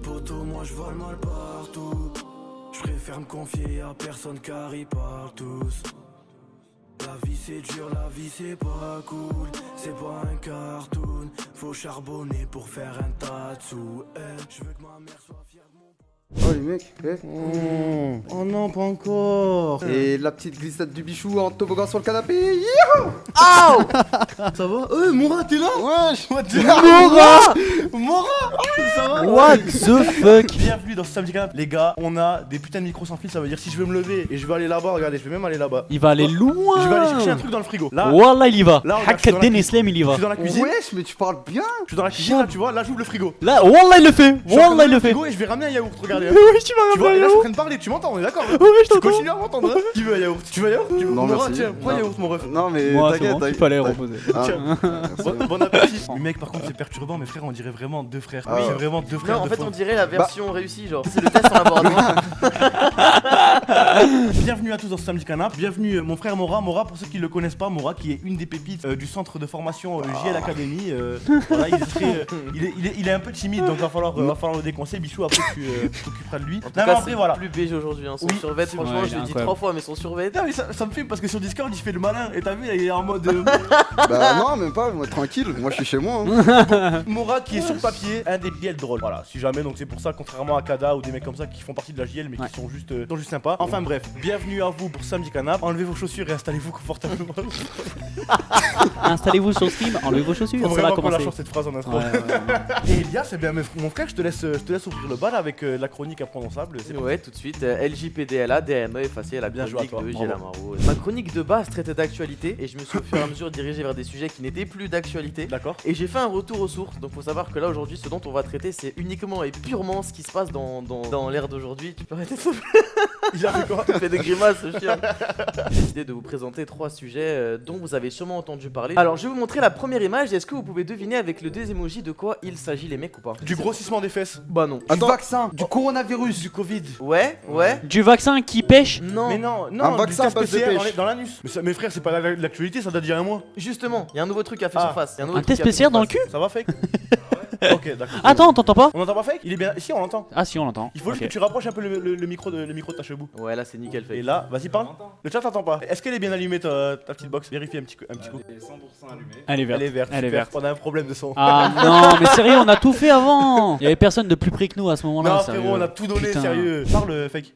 poteau, moi je vole mal partout. Je préfère me confier à personne car ils parlent tous. La vie c'est dur, la vie c'est pas cool. C'est pas un cartoon. Faut charbonner pour faire un tas de sous. Je veux que ma mère soit fière de mon... Oh les mecs, Oh non, pas encore. Et la petite glissade du bichou en toboggan sur le canapé. Ça va? Moura, t'es là? Wesh, Moura, ça va? What the fuck? Bienvenue dans ce samedi canap. Les gars, on a des putains de micros sans fil, ça veut dire si je veux me lever et je vais aller là-bas, regardez, je vais même aller là-bas. Il va aller loin. Je vais aller chercher un truc dans le frigo. Là, Wallah, il y va. Là, regarde, je suis dans la Hakkaden Islam, il y je va. suis dans la cuisine. Wesh, mais tu parles bien. Je suis dans la cuisine, là, tu vois, là j'ouvre le frigo. Là, Wallah, il le fait. Je suis en train Wallah, il d'ouvrir le fait. frigo et je vais ramener un yaourt, regardez. Oui, tu vas Tu vois, ramener et là un je suis en yaourt. train de parler, tu m'entends, on est d'accord? Oui, je Tu t'entends. continues à m'entendre, hein. Qui veut un yaourt? Tu veux un yaourt? Non, Moura, merci. tiens, prends un yaourt, mon ref. Non mais Moi, c'est t'inquiète, bon, tu t'inquiète. peux aller reposer. Ah, Bon appétit. Mais mec, par contre, c'est perturbant, mes frères, on dirait vraiment deux frères. Ah ouais. C'est vraiment deux frères. Non, en de fait, fond. on dirait la version réussie, genre. C'est le test en laboratoire. Bienvenue à tous dans ce samedi canap. Bienvenue mon frère Mora. Mora, pour ceux qui ne le connaissent pas, Mora qui est une des pépites du centre de formation JL Academy. Voilà, il est très, il est un peu timide, donc va falloir le déconseiller. Bichou, après tu t'occuperas de lui. En tout Non, mais cas, après c'est voilà. plus BG aujourd'hui. Hein. Son Oui, survêt, c'est franchement, vrai, je il est l'ai dit incroyable. 3 fois, mais son survêt. Non mais ça me filme parce que sur Discord il fait le malin et t'as vu il est en mode Bah non, même pas, moi tranquille, moi je suis chez moi. Hein. Mora qui est sur papier un des JL drôles. Voilà, si jamais, donc c'est pour ça, contrairement à Kada ou des mecs comme ça qui font partie de la JL mais qui sont juste sympas. Enfin bref, bienvenue à vous pour samedi canap. Enlevez vos chaussures et installez-vous confortablement. Installez-vous sur Steam, enlevez vos chaussures, Faut ça va vraiment qu'on la commencer. chante cette phrase en intro. Ouais, ouais, ouais. Et Elias, eh bien mon frère, je te laisse ouvrir le bal avec la chronique imprononçable. C'est Ouais, tout de suite. LJPDLA, DME effacé la Bien joué à chronique toi, de bravo. Gilles Amaro. Ma chronique de base traitait d'actualité et je me suis au fur et à mesure dirigé vers des sujets qui n'étaient plus d'actualité. D'accord. Et j'ai fait un retour aux sources, donc faut savoir que là aujourd'hui, ce dont on va traiter, c'est uniquement et purement ce qui se passe dans l'ère d'aujourd'hui. Tu peux arrêter de Il a fait quoi? fait des grimaces, ce chien. J'ai décidé de vous présenter 3 sujets dont vous avez sûrement entendu parler. Alors, je vais vous montrer la première image. Est-ce que vous pouvez deviner avec le 2 emojis de quoi il s'agit, les mecs, ou pas? Du grossissement des fesses. Bah non. Du vaccin, du coronavirus. Du Covid. Ouais. Du vaccin qui pêche? Non. Mais non, Un du vaccin test à base de PCR pêche. dans l'anus. Mais ça, mes frères, c'est pas l'actualité, ça date d'il y a un mois. Justement, il y a un nouveau truc qui a fait Ah. surface. Y a nouveau Un truc test qui a fait PCR dans le surface. cul? Ça va, fake? Ok, d'accord. Attends, on t'entend pas? On entend pas fake? Il est bien. Si, on l'entend. Ah si, on l'entend. Il faut juste Ok. que tu rapproches un peu le micro de ta chebou. Ouais, là c'est nickel fait. Et là, vas-y, parle. Le chat t'entend pas. Est-ce qu'elle est bien allumée ta petite box? Vérifie un petit coup. Elle est verte. Elle est verte. Elle est super. verte. On a un problème de son. Ah non, mais sérieux, on a tout fait avant. Il y avait personne de plus près que nous à ce moment-là. Non, sérieux. frérot, on a tout donné, Putain. sérieux. Parle, fake.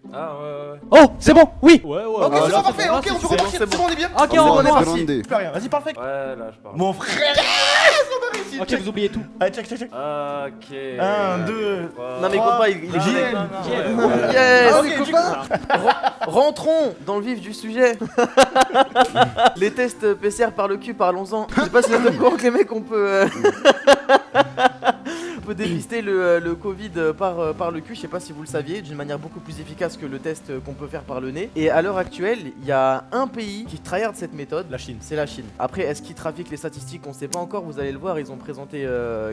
Oh, c'est bon, oui. Ok, c'est bon, parfait. Ok, on se repartit. c'est bon. C'est bon, on est bien. Ok, c'est bon, on on est est parti. Grande. Plus rien. Vas-y, parle fake. Ouais, là je parle. Mon frère. Ok, vous oubliez tout. Allez, check. Ok. 1, 2. Non mais compas, il est JL. Yes. Ah, les copains. Rentrons dans le vif du sujet. Les tests PCR par le cul, parlons-en. Je sais pas si vous êtes au courant que les mecs on peut on peut dépister le Covid par le cul. Je sais pas si vous le saviez, d'une manière beaucoup plus efficace que le test qu'on peut faire par le nez. Et à l'heure actuelle, il y a un pays qui tryhard cette méthode. La Chine. C'est la Chine. Après, est-ce qu'ils trafiquent les statistiques? On sait pas encore, vous allez le voir, ils ont présenté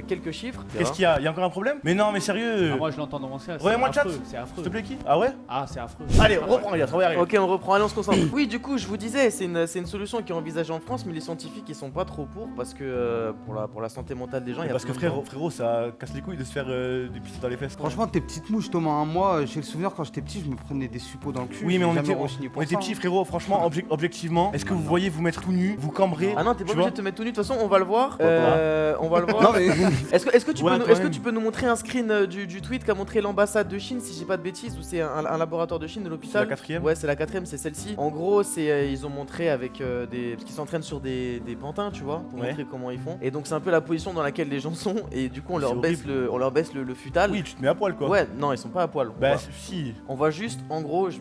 quelques chiffres. Qu'est-ce qu'il y a? Il y a encore un problème? Mais non, mais sérieux. Ah, moi je l'entends dans mon ciel. Ouais, moi, le chat. C'est affreux. S'il te plaît, qui? Ah ouais? Ah, c'est affreux. Allez, reprends, Elias, on va y arriver. Ok, on reprend, allez on se concentre. Oui, du coup, je vous disais, c'est une solution qui est envisagée en France, mais les scientifiques ils sont pas trop parce que pour la santé mentale des gens, il y a Parce que plein de frérot, ça casse les couilles de se faire des pistes dans les fesses. Franchement, tes petites mouches, Thomas, hein, moi j'ai le souvenir quand j'étais petit, je me prenais des suppos dans le cul. Oui, mais j'ai on jamais était rechigné pour petits, ça, hein. frérot. Franchement, objectivement, est-ce que vous voyez vous mettre tout nu, vous cambrer? Ah non, t'es pas tu obligé vois de te mettre tout nu, de toute façon, on va le voir. On va le voir. Non mais Est-ce que tu Ouais, peux quand est-ce que même. tu peux nous montrer un screen du tweet qu'a montré l'ambassade de Chine, si j'ai pas de bêtises, ou c'est un laboratoire de Chine de C'est l'hôpital? la quatrième. Ouais, c'est la 4ème, c'est celle-ci. En gros, c'est ils ont montré avec des parce qu'ils s'entraînent sur des pantins, tu vois, pour Ouais. montrer comment ils font. Et donc c'est un peu la position dans laquelle les gens sont et du coup on leur C'est baisse le futal. Oui, tu te mets à poil quoi. Ouais, non, ils sont pas à poil. Bah si. On voit juste, en gros, je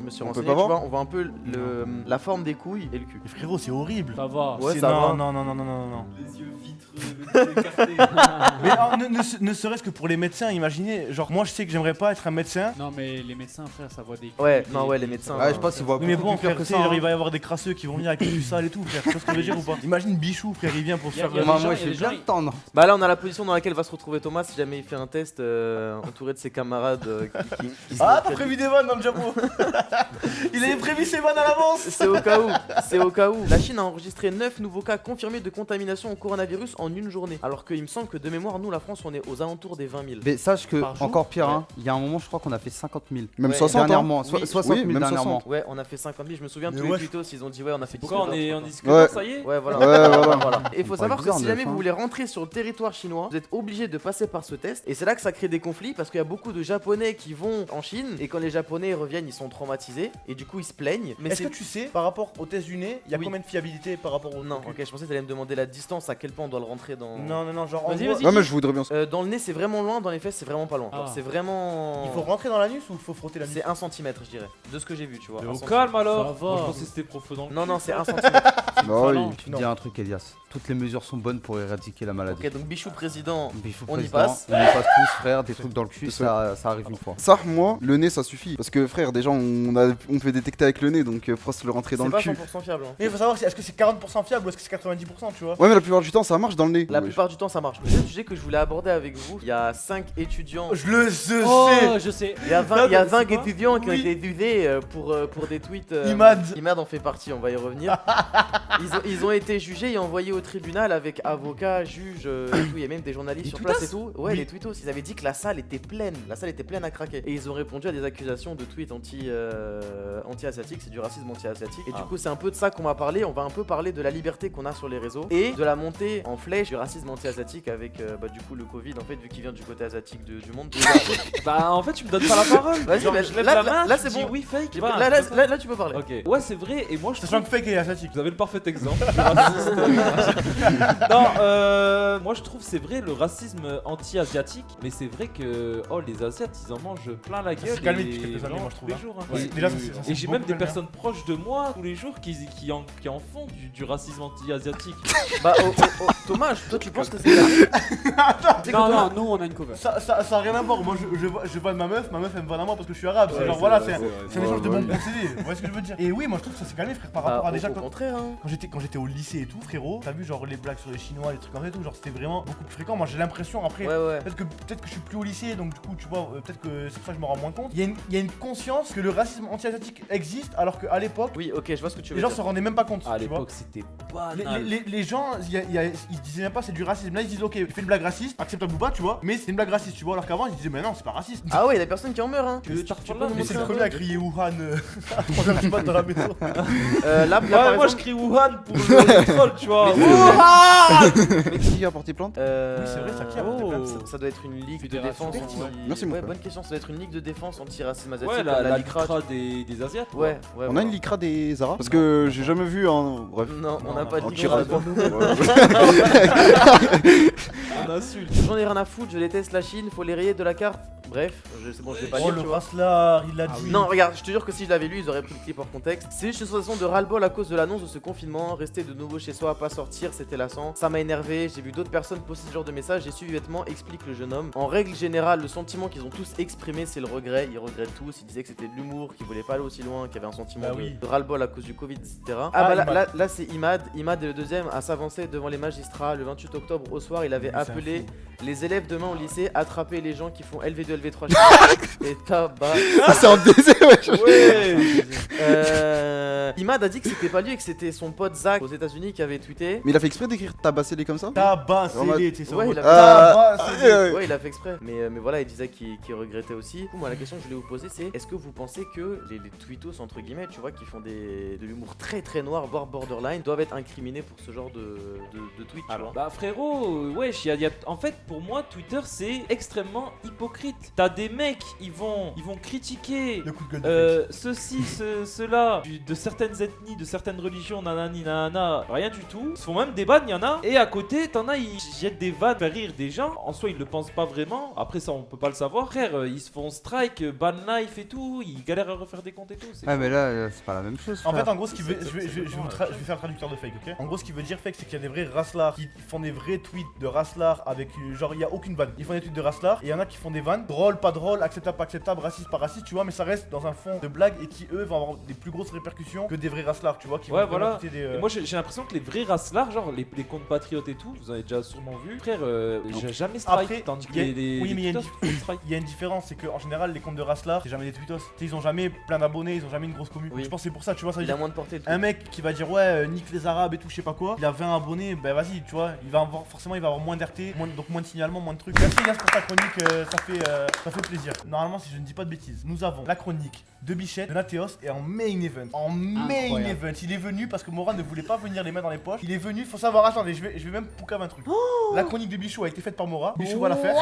me suis On renseigné, peut pas tu voir vois, on voit un peu la forme des couilles et le cul. Mais frérot, c'est horrible. Ça va. Ouais, C'est- ça va. non. Les yeux vitreux, écartés. Mais ne serait-ce que pour les médecins, imaginez, genre moi je sais que j'aimerais pas être un médecin. Non, mais les médecins, frère, ça voit des. Ouais, non, ouais, les médecins. Ouais, je pense qu'ils voient Oui, mais beaucoup bon, plus clair frère, que tu sais, ça. genre, hein. il va y avoir des crasseux qui vont venir avec du sale et tout, frère. Tu vois ce que je veux dire ou pas? Imagine Bichou, frère, il vient pour se faire. Il y a des Moi gens- je il y a vais des bien gens, le tendre. Bah là, on a la position dans laquelle va se retrouver retrouver Thomas si jamais il fait un test entouré de ses camarades qui Ah, sont t'as prévu des vannes dans le Jabo. Il avait prévu ses vannes à l'avance. C'est au cas où, c'est au cas où. La Chine a enregistré 9 nouveaux cas confirmés de contamination au coronavirus en une journée. Alors qu'il me semble que de mémoire, nous, la France, on est aux alentours des 20 000. Mais sache que, Par jour, encore pire, ouais. hein, il y a un moment, je crois qu'on a fait 50 000. Même Ouais, 60 dernièrement, Oui. 60 Oui, 000 même dernièrement. Ouais, on a fait 50 000. Je me souviens de Mais tous les wesh. tweetos, ils ont dit ouais, on a fait 10 Pourquoi on 000, est je en crois. discussion, Ouais. ça y est? Ouais, voilà. Ouais, voilà. Et il faut Pas savoir que bizarre, si jamais neuf, vous hein. voulez rentrer sur le territoire chinois, vous êtes obligé de passer par ce test. Et c'est là que ça crée des conflits parce qu'il y a beaucoup de Japonais qui vont en Chine et quand les Japonais reviennent, ils sont traumatisés et du coup ils se plaignent. Mais Est-ce que tu sais, par rapport au test du nez, il y a Oui. combien de fiabilité par rapport au. Non, ok, je pensais que t'allais me demander la distance, à quel point on doit le rentrer dans. Non, genre. en Vas-y, gros, vas-y. Ouais, mais je voudrais bien. Dans le nez, c'est vraiment loin, dans les fesses, c'est vraiment pas loin. Genre, Ah. c'est vraiment. Il faut rentrer dans l'anus ou il faut frotter l'anus? C'est 1 cm, je dirais. De ce que j'ai vu, tu vois. Mais 1 au centimètre. calme alors. Ça va. Moi, je pensais que c'était profond. Non, non, c'est 1 cm. Bah oui. Je te dis un truc, Elias. Toutes les mesures sont bonnes pour éradiquer la maladie. Ok, donc Bichou président. Bichou on y président, passe. On y passe tous, frère. Des trucs dans le cul, C'est ça arrive une fois. Ça, moi, le nez, ça suffit. Parce que frère, déjà, on fait détecter avec le nez, donc faut se le rentrer dans C'est le pas cul. 100% fiable. hein. Mais il faut savoir, est-ce que c'est 40% fiable ou est-ce que c'est 90%, tu vois? Ouais, mais la plupart du temps, ça marche dans le nez. La Ouais. plupart du temps, ça marche. Le deuxième sujet que je voulais aborder avec vous, il y a 5 étudiants. Je sais. Oh, je sais. Il y a 20, Non, il y a mais 20 c'est quoi étudiants qui ont Oui. été étudiés pour des tweets. Imad. Imad en fait partie, on va y revenir. Ils ont été jugés et envoyés au tribunal avec avocats, juges, et tout. Il y a même des journalistes Les sur tweetos place et tout. Ouais, Oui. les tweetos. Ils avaient dit que la salle était pleine. La salle était pleine à craquer. Et ils ont répondu à des accusations de tweets anti-asiatiques. C'est du racisme anti-asiatique. Et du coup, c'est un peu de ça qu'on va parler. On va un peu parler de la liberté qu'on a sur les réseaux et de la montée en flèche du racisme anti-asiatique avec du coup le Covid en fait, vu qu'il vient du côté asiatique du monde. Bah, en fait, tu me donnes pas la parole. Vas-y, Genre, bah, je lève là- la là- main, là, je c'est dis bon. oui, fake. Là, voilà, là, c'est ça. là, tu peux parler. Ok. Ouais, c'est vrai. Et moi, je Sachant trouve. que fake et asiatique. Vous avez le parfait exemple. du raciste. Non, moi je trouve c'est vrai le racisme anti-asiatique, mais c'est vrai que les Asiates ils en mangent plein la gueule. s'est calmé et depuis quelques années, vraiment moi, je trouve, tous hein. les jours. hein. Ouais, Et- déjà, ça, c'est et j'ai beaucoup même des plus bien. personnes proches de moi tous les jours qui en font du racisme anti-asiatique. Bah, Thomas, toi tu penses que c'est. C'est que Non, Thomas- non, nous on a une cover. Ça a rien à voir. Moi, je vanne ma meuf elle me vanne à moi parce que je suis arabe. C'est genre, voilà, c'est un échange de bons procédés. Vous voyez ce que je veux dire? Et oui, moi, je trouve que ça s'est calmé, frère, par Bah, rapport à au déjà contraire. Hein. quand j'étais au lycée et tout, frérot. T'as vu, genre, les blagues sur les Chinois, les trucs comme ça et tout. Genre, c'était vraiment beaucoup plus fréquent. Moi, j'ai l'impression après. Ouais. Peut-être que je suis plus au lycée, donc du coup, tu vois, peut-être que c'est pour ça que je me rends moins compte. Il y a une conscience que le racisme anti-asiatique existe, alors qu'à l'époque, Oui, ok, je vois ce que tu veux les gens dire. se rendaient même pas compte. À tu vois. l'époque c'était banal. Les gens, ils se disaient même pas c'est du racisme. Là, ils disent ok, tu fais une blague raciste, acceptable ou pas, tu vois, mais c'est une blague raciste, tu vois, alors qu'avant, ils disaient mais non, c'est pas raciste. Ah ouais, il y a des personnes qui en meurent. Hein. Mais Tu Starfall, peux là, nous Mais c'est montrer le un premier peu à crier Wuhan à 3h du mat dans la maison. Là, Ouais, par moi je exemple, crie Wuhan pour le troll, tu vois. Mais qui a porté plainte Oui, c'est vrai, ça qui a porté plainte. ça doit être une ligue de Fédération, défense anti. ouais. Merci, mon Ouais, frère. bonne question. Ça doit être une ligue de défense anti-racisme asiatique. Ouais, comme la LICRA. LICRA des Asiates. quoi. Ouais. On a une lycra des Arabes? Parce que j'ai jamais vu un. Bref. Non, on n'a pas de En ligue. tirade. On insulte. J'en ai rien à foutre, je déteste la Chine, faut les rayer de la carte. Bref, c'est bon, je vais pas Oh, lire, le tu vois. Raslar, il l'a dit. Non, regarde, je te jure que si je l'avais lu, ils auraient pris le clip hors contexte. C'est juste une sensation de ras-le-bol à cause de l'annonce de ce confinement. Rester de nouveau chez soi, pas sortir, c'était lassant. Ça m'a énervé, j'ai vu d'autres personnes poster ce genre de message. J'ai su vêtements, explique le jeune homme. En règle générale, le sentiment qu'ils ont tous exprimé, c'est le regret. Ils regrettent tous, ils disaient que c'était de l'humour, qu'ils voulaient pas aller aussi loin, qu'il y avait un sentiment Bah de, oui. de ras-le-bol à cause du Covid, etc. Ah, Ah bah Imad. là c'est Imad. Imad est le deuxième à s'avancer devant les magistrats. Le 28 octobre au soir, il avait Oui, c'est un appelé fou. les élèves demain au lycée attraper les gens qui font LV2, LV3 et tabac. Ah, c'est en désert, wesh. Imad a dit que c'était pas lui et que c'était son pote Zach aux États-Unis qui avait tweeté. Mais il a fait exprès d'écrire tabasser comme ça? Tabassez-les, tu sais, c'est en Ouais, mode il a- tabassez-les. Ouais, il a fait exprès. Mais voilà, il disait qu'il regrettait aussi. Du coup, moi, la question que je voulais vous poser, c'est est-ce que vous pensez que les tweetos, entre guillemets, tu vois, qui font de l'humour très très noir, voire borderline, doivent être incriminés pour ce genre de tweet, tu vois? Bah frérot, wesh, en fait pour moi Twitter c'est extrêmement hypocrite. T'as des mecs, ils vont critiquer Le coup de gueule de fake. ceci, cela, de certaines ethnies, de certaines religions, nanani, nanana, rien du tout. Ils se font même des vannes, il y en a. Et à côté, t'en as, ils jettent des vannes, faire rire des gens. En soi, ils le pensent pas vraiment. Après ça, on peut pas le savoir. Frère, ils se font strike, ban life et tout. Ils galèrent à refaire des comptes et tout. c'est Ouais, chaud. mais là, c'est pas la même chose. En fait, frère. en gros, ce qui veut, je vais faire le traducteur de fake, ok? En gros, ce qui veut dire fake, c'est qu'il y a des vrais raslards qui font des vrais tweets de raslards avec genre il y a aucune vanne. Ils font des tweets de raslards et il y en a qui font des vannes drôle, pas drôle, acceptable, pas acceptable, raciste, pas raciste, tu vois, mais ça reste dans un fond de blague et qui eux vont avoir des plus grosses répercussions que des vrais racelards, tu vois, qui Ouais, vont vraiment voilà. coûter des. Et moi j'ai l'impression que les vrais racelards, genre les comptes patriotes et tout, vous en avez déjà sûrement vu, frère, j'ai jamais strike. Après, Tandis que y a- les oui, mais il y a une tweetos, strike. Il y a une différence, c'est qu'en général, les comptes de racelards, c'est jamais des tweetos. Tu sais, ils ont jamais plein d'abonnés, ils ont jamais une grosse commu. Oui. Je pense que c'est pour ça, tu vois, ça veut Il a dire. moins de portée. Un mec qui va dire ouais, nique les arabes et tout, je sais pas quoi, il a 20 abonnés, bah vas-y, tu vois, il va avoir, forcément il va avoir moins d'RT, donc moins de signalement, moins de trucs. Merci Elias pour ta chronique, ça fait plaisir. Normalement, si je ne dis pas de bêtises, nous avons la chronique de Bichette, de Nateos et en main event. En main Incroyable. event, il est venu parce que Mora ne voulait pas venir les mains dans les poches. Il est venu, faut savoir, attendez, je vais même poucave un truc. La chronique de Bichou a été faite par Mora, Bichou va la faire.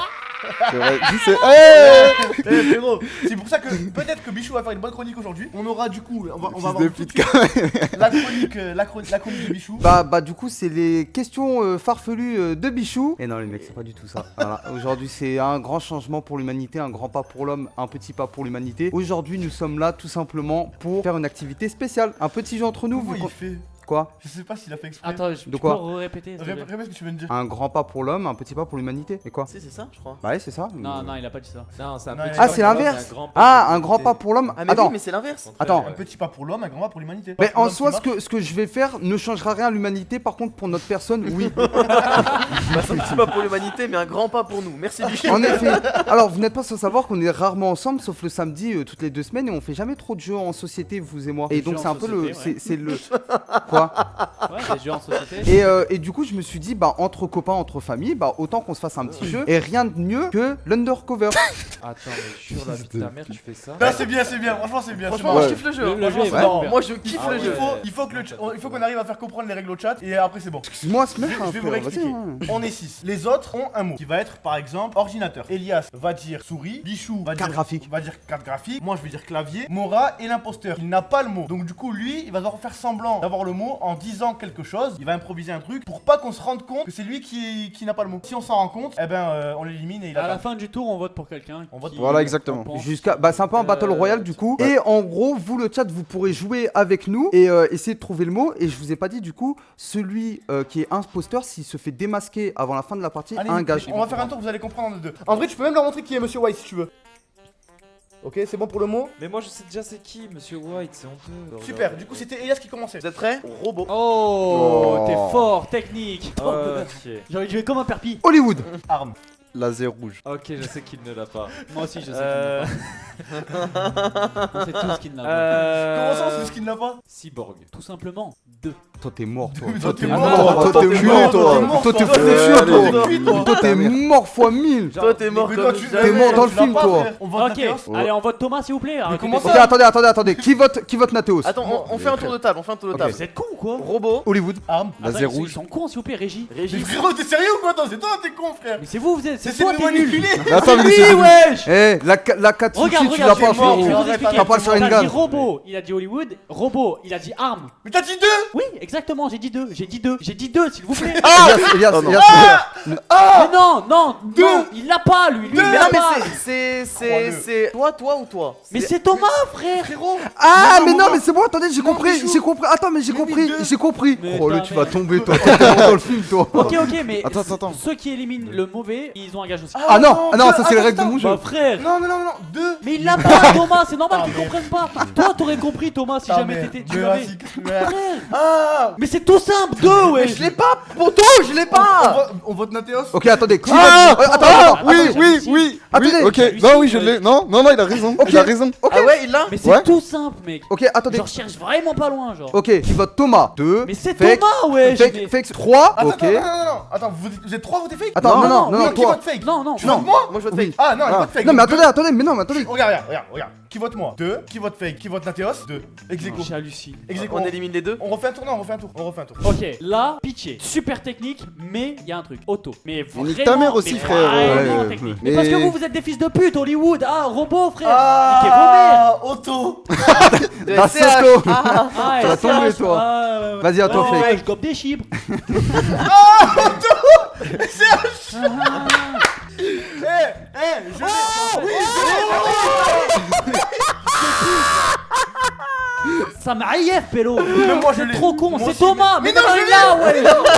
C'est vrai. Hey Eh, frérot, c'est pour ça que peut-être que Bichou va faire une bonne chronique aujourd'hui. On aura du coup, on va Fils avoir de tout de pute, suite quand même. la chronique de Bichou. Bah du coup c'est les questions farfelues de Bichou. Et non les mecs c'est pas du tout ça. Voilà. Aujourd'hui c'est un grand changement pour l'humanité, un grand pas pour l'homme, un petit pas pour l'humanité. Aujourd'hui nous sommes là tout simplement pour faire une activité spéciale. Un petit jeu entre nous. Pourquoi vous- il fait Quoi? Je sais pas s'il a fait exprès. Attends, De quoi? répéter Répète ce que tu veux me dire. Un grand pas pour l'homme, un petit pas pour l'humanité. Et quoi? Si, c'est ça, je crois. Bah ouais c'est ça. Non, non, il a pas dit ça. Non, c'est un Non, petit Ah, pas c'est pour l'homme, l'inverse. et un grand pas Ah, pour un grand pas l'humanité. pour l'homme. Ah, mais Attends. oui, mais c'est l'inverse. Attends. Un petit pas pour l'homme, un grand pas pour l'humanité. Mais Pas pour en l'homme soi, qui marche. ce que je vais faire ne changera rien à l'humanité. Par contre, pour notre personne, oui. Bah, c'est un petit pas pour l'humanité, mais un grand pas pour nous. Merci Bichou. En effet. Alors, vous n'êtes pas sans savoir qu'on est rarement ensemble, sauf le samedi toutes les 2 semaines, et on fait jamais trop de jeux en société, vous et moi. Et Des donc, jeux c'est en un peu le, société, c'est le quoi. Ouais, des jeux en société. Et du coup, je me suis dit, bah entre copains, entre familles, bah autant qu'on se fasse un petit jeu. Et rien de mieux que l'undercover. Attends, mais jure la vie de ta mère, tu fais ça. Non, c'est bien, franchement, c'est bien. Franchement, c'est moi bon. je kiffe le jeu. hein. Le jeu est Franchement, vraiment c'est bien. Moi je kiffe Ah le ouais. jeu. Il faut qu'on arrive à faire comprendre les règles au chat et après c'est bon. Excuse-moi, ce mec. Je vais vous réexpliquer. On est 6. Les autres ont un mot qui va être par exemple ordinateur. Elias va dire souris, Bichou va Carte dire graphique. carte graphique, moi je vais dire clavier, Mora est l'imposteur. Il n'a pas le mot. Donc du coup lui, il va devoir faire semblant d'avoir le mot en disant quelque chose. Il va improviser un truc pour pas qu'on se rende compte que c'est lui qui n'a pas le mot. Si on s'en rend compte, eh ben on l'élimine et il À la a fin du tour, on vote pour quelqu'un. On vote qui- pour- Voilà, exactement. qu'on pense. Jusqu'à, bah c'est un peu un battle royale du coup. Et en gros, vous le chat, vous pourrez jouer avec nous et essayer de trouver le mot. Et je vous ai pas dit du coup, celui qui est imposteur, s'il se fait démasquer avant la fin de la partie, Allez, a un gage. on va faire un tour, vous allez comprendre en deux. En vrai, tu peux même leur montrer qui est Monsieur White si tu veux. Ok, c'est bon pour le mot. Mais moi je sais déjà c'est qui, Monsieur White, c'est honteux. Super, du coup c'était Elias qui commençait. Vous êtes prêts? Robot. Oh, Oh. t'es fort, technique. Ok. J'aurais joué comme un perpi. Hollywood. Arme. Laser rouge. Ok, je sais qu'il ne l'a pas. Moi aussi, je sais Euh, qu'il n'a pas. On sait tous qu'il n'a pas. Comment ça, c'est ce qu'il n'a pas? Cyborg. Tout simplement, 2. Toi t'es mort toi. Toi, t'es mort. mort. Toi t'es mort. Toi t'es foutu toi. Toi t'es mort fois 1000. Toi t'es mort Mais comme toi, tu- jamais. T'es mort dans le tu l'as film, pas, toi. frère. On vote Ok, Nateos. allez, on vote Thomas s'il vous plaît. Arrêtez comment de- ça Ok, attendez. Qui vote Nateos? Attends, on fait un tour de table, on fait un tour de Ok. table. Vous êtes con ou quoi? Robot. Hollywood. Arme. Laser Attends, rouge. Ils sont cons s'il vous plaît, Régie. Mais Régis. frérot, t'es sérieux ou quoi? Attends, c'est toi, t'es con, frère. Mais c'est vous, vous êtes. C'est C'est toi, de t'es nous nul. manipuler. Attends, mais Oui, c'est. wesh. Eh, la Katsuki, Regarde, tu l'as regarde, pas c'est mort, frérot. je vais vous Arrête, expliquer. T'as pas le Il a dit Sharingan. robot, il a dit Hollywood, robot, il a dit arme. Mais t'as dit deux. Oui, exactement, j'ai dit 2, j'ai dit 2, j'ai dit 2 s'il vous plaît. Elias, Oh non. Mais non, non, non, il l'a pas lui, il Mais l'a non, mais pas. c'est. Toi ou toi? Mais c'est Thomas, frère. Frérot. Ah Non, mais non, non non. mais c'est bon, attendez, j'ai compris. Attends mais j'ai Il a compris, mis deux. j'ai compris. Mais Oh ta là tu vas mère. tomber toi, t'es dans le film toi. Ok, mais Attends. ceux qui éliminent le mauvais, ils ont un gage aussi. Ah non, ça c'est les règles de attends, mon jeu. Bah frère. Non, deux. Mais il l'a pas Thomas, c'est normal Ah, qu'ils mais- comprennent pas. Toi t'aurais compris Thomas si Ah, jamais merde. t'étais. Mais Tu l'avais. vas-y, qu'est-ce que- Frère. Ah. Mais c'est tout simple, 2 ouais. Je l'ai pas, poto, je l'ai pas. On vote Nateos. Ok, attendez, qui Ah, va- Attends, oui, attends, oui, j'hallucine. oui. Attendez, Ok, j'hallucine, non, oui, je ouais. l'ai. Non, il a raison. Ok. Il a raison. Ok. Ah ouais, il l'a. Mais c'est Ouais. tout simple, mec. Ok, attendez. Genre cherche vraiment pas loin, genre. Ok, qui vote Thomas 2. Mais c'est Thomas, ouais. Fake 3, Attends, ok. non. Attends, vous êtes trois votés fake? Attends, non, qui toi. vote fake? Non, non. Tu votes moi? Moi je vote Oui. fake. Ah non, il Ah. vote fake. Non mais Donc, attendez, mais non, mais attendez. Regarde. Qui vote moi? 2. Qui vote fake? Qui vote Nateos? 2. Execo. J'hallucine. Execo. On élimine les deux. On refait un tour, non, on refait un tour. Ok, là, pitié. Super technique, mais il y a un truc. Auto. Mais vraiment. Nique ta mère aussi, mais frère. vraiment Ouais, technique. mais- Mais parce que vous êtes des fils de pute, Hollywood. Ah, robot, frère. Niquez vos mères. Ah, auto. La Soto. Ah, Tu vas SCH. tomber, toi. Ah, ouais, ouais. Vas-y, à toi, Ouais, fake. je gobe des chibres. Je l'ai. Ça m'arrive, Pélo. Mais moi, je l'ai. Trop con, Moi c'est aussi, Thomas. mais Mais non, non, je il l'ai. est là, ouais.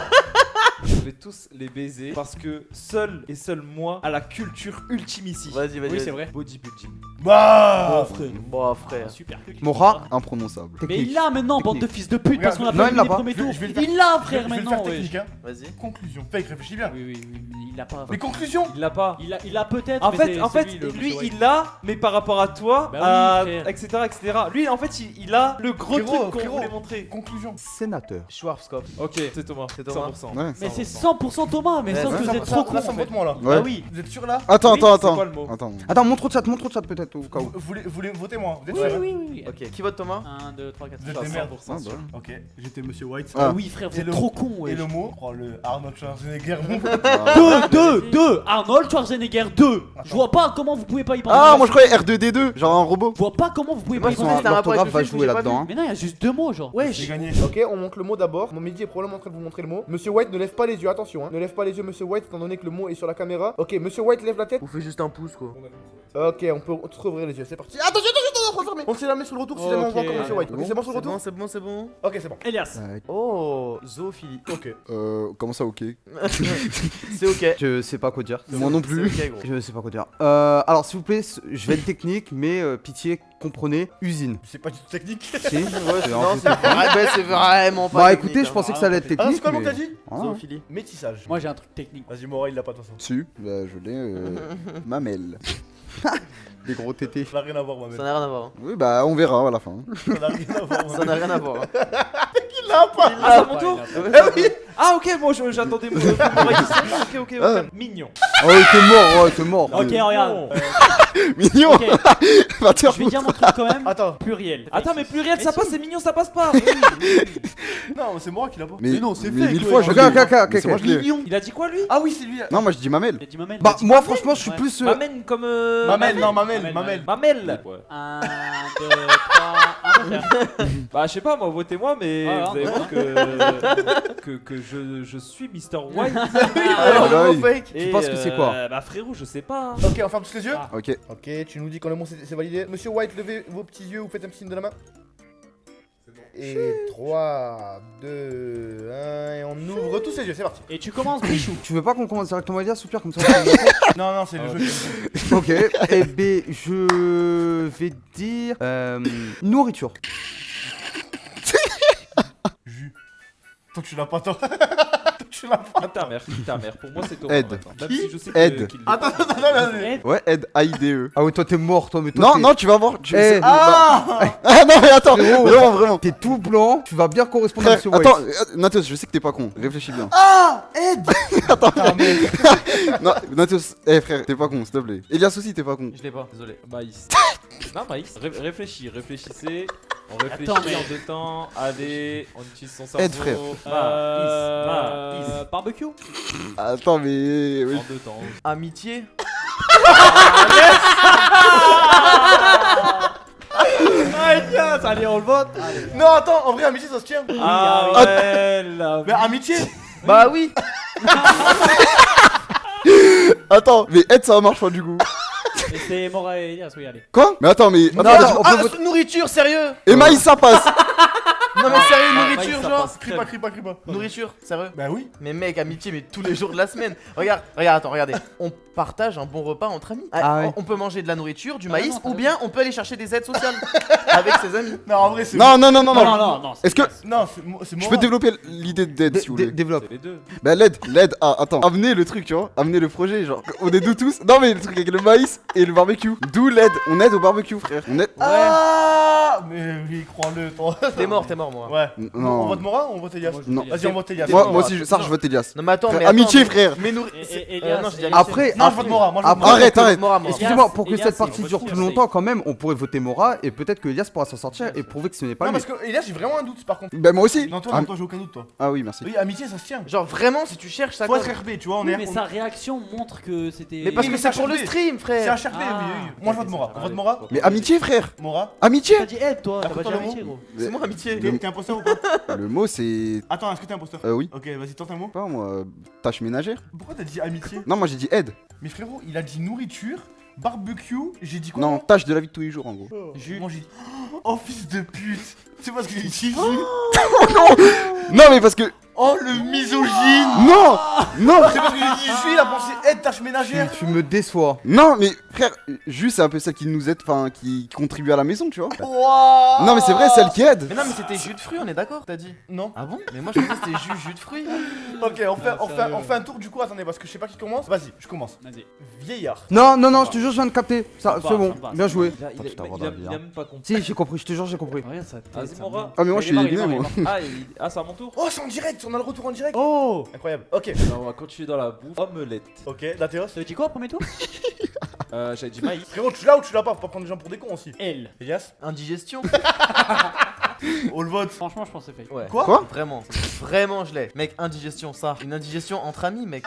Je vais tous les baiser parce que seul et seul moi a la culture ultime ici. Vas-y, vas-y. Oui, vas-y. c'est vrai. Bodybuilding. Bah Bon, frère. Super. Mora, Imprononçable. Mais technique. il l'a maintenant, bande de fils de pute, parce qu'on a Non, pas il eu l'a les pas. premiers tours. Je vais le faire. Il l'a, Je frère, vais le maintenant. faire Ouais. technique, hein. Vas-y. Conclusion. Fake, réfléchis bien. Oui, oui, oui, il l'a pas. Mais conclusion. Il l'a pas. Il a peut-être. En mais fait, c'est lui, le monsieur White. il l'a, mais par rapport à toi, Bah oui, frère. etc., etc. Lui, en fait, il a le gros Frérot, truc qu'on frérot. voulait montrer. Conclusion. Sénateur. Schwarzkopf. Ok, c'est Thomas. C'est Thomas. 100%. Ouais. Mais c'est 100% Thomas, mais Ouais, sauf ouais, que Ça, vous êtes ça, trop con. là, ça me vote moi là. Ouais. Bah oui. Vous êtes sûr là? Attends, Oui, attends, c'est attends. quoi le mot Attends. Attends, montre le chat peut-être au cas où. Vous voulez voter moi? Vous êtes Oui, sûr? oui, oui. Ok, qui vote Thomas? 1, 2, 3, 4, Vous êtes 5. des merdes. 100% Ah, sûr. bah. Ok, j'étais Monsieur White. Ah. Oui, frère, vous Et êtes le- trop con, ouais. Et le mot, oh, le Arnold Schwarzenegger. Ah. 2 Arnold Schwarzenegger 2. Je vois pas comment vous pouvez pas y penser. Ah, moi je croyais R2D2, genre un robot. Je vois pas comment vous pouvez Moi, pas y je pensais penser. que c'était un rapport avec L'orthographe le va film que jouer j'ai pas là-dedans. hein. Mais non, il y a juste 2 mots, genre. J'ai gagné. Ok, on montre le mot d'abord. Mon midi est probablement en train de vous montrer le mot. Monsieur White ne lève pas les yeux, attention, hein. Ne lève pas les yeux, Monsieur White, étant donné que le mot est sur la caméra. Ok, Monsieur White lève la tête. Vous faites juste un pouce, quoi. Ok, on peut tous rouvrir les yeux, c'est parti. Attention, refermez. On sait jamais sur le retour si jamais on voit encore Monsieur White. Ok, c'est bon sur le C'est retour. bon, c'est bon, c'est bon. Ok, c'est bon. Elias. Oh, zoophilie. Ok. Comment ça, ok? C'est ok. Je sais pas quoi dire. Moi non plus. C'est ok, gros. Je sais pas quoi dire. Alors s'il vous plaît, je vais être technique, mais pitié, comprenez, usine. C'est pas du tout technique. Si, c'est un Non, peu- c'est vraiment pas. Bah technique, écoutez, je hein. pensais que ça allait être Ah, technique. c'est quoi le mot mais- que t'as dit Ah. Zoophilie. Métissage. Moi j'ai un truc technique. Vas-y, Mora, il l'a pas de toute façon. Si, bah je l'ai. Mamelle. Des gros tétés. Ça n'a rien à voir, moi-même. Ça n'a rien à voir. hein. Oui, bah on verra à la fin. Ça n'a rien à voir. Ça n'a rien à voir. hein. Ah, c'est à mon tour Ouais, Ah, ok, moi j'attendais mon Ok, ok, Ah. ok. Mignon. Oh, t'es mort. Ok, regarde. Non. Mignon. Ok, Va te faire je vais dire mon truc quand même. Attends. Pluriel. Attends, mais pluriel, ça Mais passe, si. c'est mignon, ça passe pas. Non, c'est moi qui l'a pas. Mais non, c'est mais fake. mille ouais. fois, je Ok, l'ai. ok, ok, Mais c'est moi, ok. je l'ai. Il a dit quoi lui Ah oui, c'est lui. Non, moi je dis mamelle. J'ai dit Mamel. Bah moi franchement je suis Ouais. plus... Mamel comme. Mamel, non, Mamel, Mamel. Mamel. Mamel. 1, 2, 3, 1, Bah, je sais pas, moi, votez-moi, mais Ah, vous allez ouais. voir que je suis Mr. White. Alors, bah le oui. mot fake. Et, penses que c'est quoi Bah, frérot, je sais pas. Ok, on ferme tous les yeux. Ah. Ok. Ok, tu nous dis quand le mot c'est validé. Monsieur White, levez vos petits yeux ou faites un petit signe de la main. Et 3, 2, 1, et on ouvre tous les yeux, c'est parti. Et tu commences, Bichou. Tu veux pas qu'on commence directement à dire super comme ça Non, non, c'est le jeu. Ok, et B, je vais dire nourriture. Toi, tu l'as pas, toi. Tu l'as pas. Ta mère. Pour moi, c'est Thomas. Aide. maintenant. Même si je sais Aide. qu'il l'est Attends, pas. attends, attends. Eh, Ouais, aide, AIDE. Ah ouais, toi t'es mort, toi, mais toi Non, t'es- non, tu vas voir. Tu... Eh, c'est- Ah non, mais attends, Frérot. vraiment, vraiment. T'es tout blanc, tu vas bien correspondre à Frère, Monsieur White. attends, Natos, je sais que t'es pas con. Réfléchis bien. Ah, aide. Attends, non, Natos, frère, t'es pas con, s'il te plaît. Elias aussi, t'es pas con. Je l'ai pas, désolé. Maïs. Non, Maïs. Réfléchissez. On réfléchit Attends, mais- en deux temps. Allez, on utilise son cerveau. Aide, frère. Maïs. Barbecue. Attends, mais. Oui. En deux temps. Amitié. Allez, on le vote. Non, attends, en vrai, amitié, ça se tient. Ah ouais, la Mais amitié. Bah oui. Attends, mais aide, ça marche pas du coup. Et c'est Mora et Elias, oui, allez. Quoi? Mais attends, mais. Non, Attends, non, on peut Ah, voter. nourriture, sérieux. Et Maïs, ça passe. Non mais sérieux, Maïs, nourriture, ça genre. passe. Crie pas, crie pas, crie pas. Nourriture, sérieux. Bah oui. Mais mec, amitié, mais tous les jours de la semaine. Regarde, attends, regardez. On partage un bon repas entre amis. Ah ouais. On peut manger de la nourriture, du Ah maïs, non, t'as ou bien on peut aller chercher des aides sociales avec ses amis. Non, en vrai, c'est. Non, non, non, non, Non, non. non, non. Est-ce que. Non, c'est Je moi. peux développer l'idée d'aide si vous voulez. Développe. C'est les deux. Bah l'aide, attends, amenez le truc, tu vois, amenez le projet, genre, on est nous tous, non mais le truc avec le maïs et le barbecue, d'où l'aide, on aide au barbecue frère, on aide, Ah. Mais oui, crois-le, toi. T'es mort, moi. Ouais. On non, vote Mora ou on vote Elias? non, Vas-y, on vote Elias. moi aussi, ça je vote Elias, Non mais attends, Frère, mais amitié, attends, frère. Mais nourri- Et non, je dis amitié. Après, Non, je vote Mora, moi je vote Après, Mora. arrête. Mora, moi. Excusez-moi, pour que Elias, cette il partie vote dure qui, plus safe. longtemps quand même, on pourrait voter Mora et peut-être que Elias pourra s'en sortir et prouver que ce n'est pas Non, lui. parce que Elias, j'ai vraiment un doute par contre. Bah moi aussi, Non, toi, ah, non, toi, j'ai aucun doute, toi. ah oui merci, Oui, amitié, ça se tient. Genre vraiment, si tu cherches ça. Faut compte. être RB, tu vois, on Oui, est. mais on- sa réaction montre que c'était. Mais parce Oui, que mais c'est ça pour le change. stream, C'est frère. un HRB, Ah, oui, oui. ok, Moi, je vote ok, Mora. ça On va. vote Mora. mais amitié frère, Mora. amitié, T'as dit aide, toi. T'as pas dit Attends, amitié, gros. C'est moi, amitié. T'es imposteur ou pas? le mot c'est, Attends, est-ce que t'es imposteur? oui, Ok, vas-y, tente un mot. pas moi, tâche ménagère, Pourquoi t'as dit amitié? non moi j'ai dit aide, Mais frérot, il a dit nourriture, barbecue, j'ai dit quoi? non, tâche de la vie de tous les jours en gros, Moi j'ai dit. Oh, fils de pute! C'est pas ce que j'ai dit. non mais parce que, Oh le misogyne. Non. Non. C'est parce que j'ai dit Jus, il a pensé aide tâche ménagère. Tu me déçois. Non, mais frère, juste c'est un peu celle qui nous aide, enfin qui contribue à la maison, tu vois. Wouah. Non, mais c'est vrai, celle qui aide. Mais non, mais c'était jus de fruits, on est d'accord, t'as dit? Non. Ah bon? Mais moi je pensais que c'était jus de fruits. Ok, on fait un tour du coup. Attendez, parce que je sais pas qui commence. Vas-y, je commence. Vas-y. Vieillard. Non, non, non, je te jure, je viens de capter. Ça, Ça c'est va, bon, ça va, bien ça joué. Il a même pas compris. Si, j'ai compris, je te jure, j'ai compris. Regarde sa tête. Vas-y, Mora. Ah, mais moi je suis Il est éliminé, mort, moi. Ah, c'est à mon tour. Oh, c'est en direct. On a le retour en direct. Oh. Incroyable. Ok. Alors, on va continuer dans la bouffe. Omelette. Ok, Dathéos. Tu dis quoi au premier tour? J'avais dit maïs. Frérot, tu l'as ou tu l'as pas? Faut pas prendre des gens pour des cons aussi. L. Elias. Indigestion. On le vote. Franchement, je pense que c'est fait. Ouais. Quoi? Vraiment, vraiment je l'ai. Mec, indigestion, ça. Une indigestion entre amis, mec.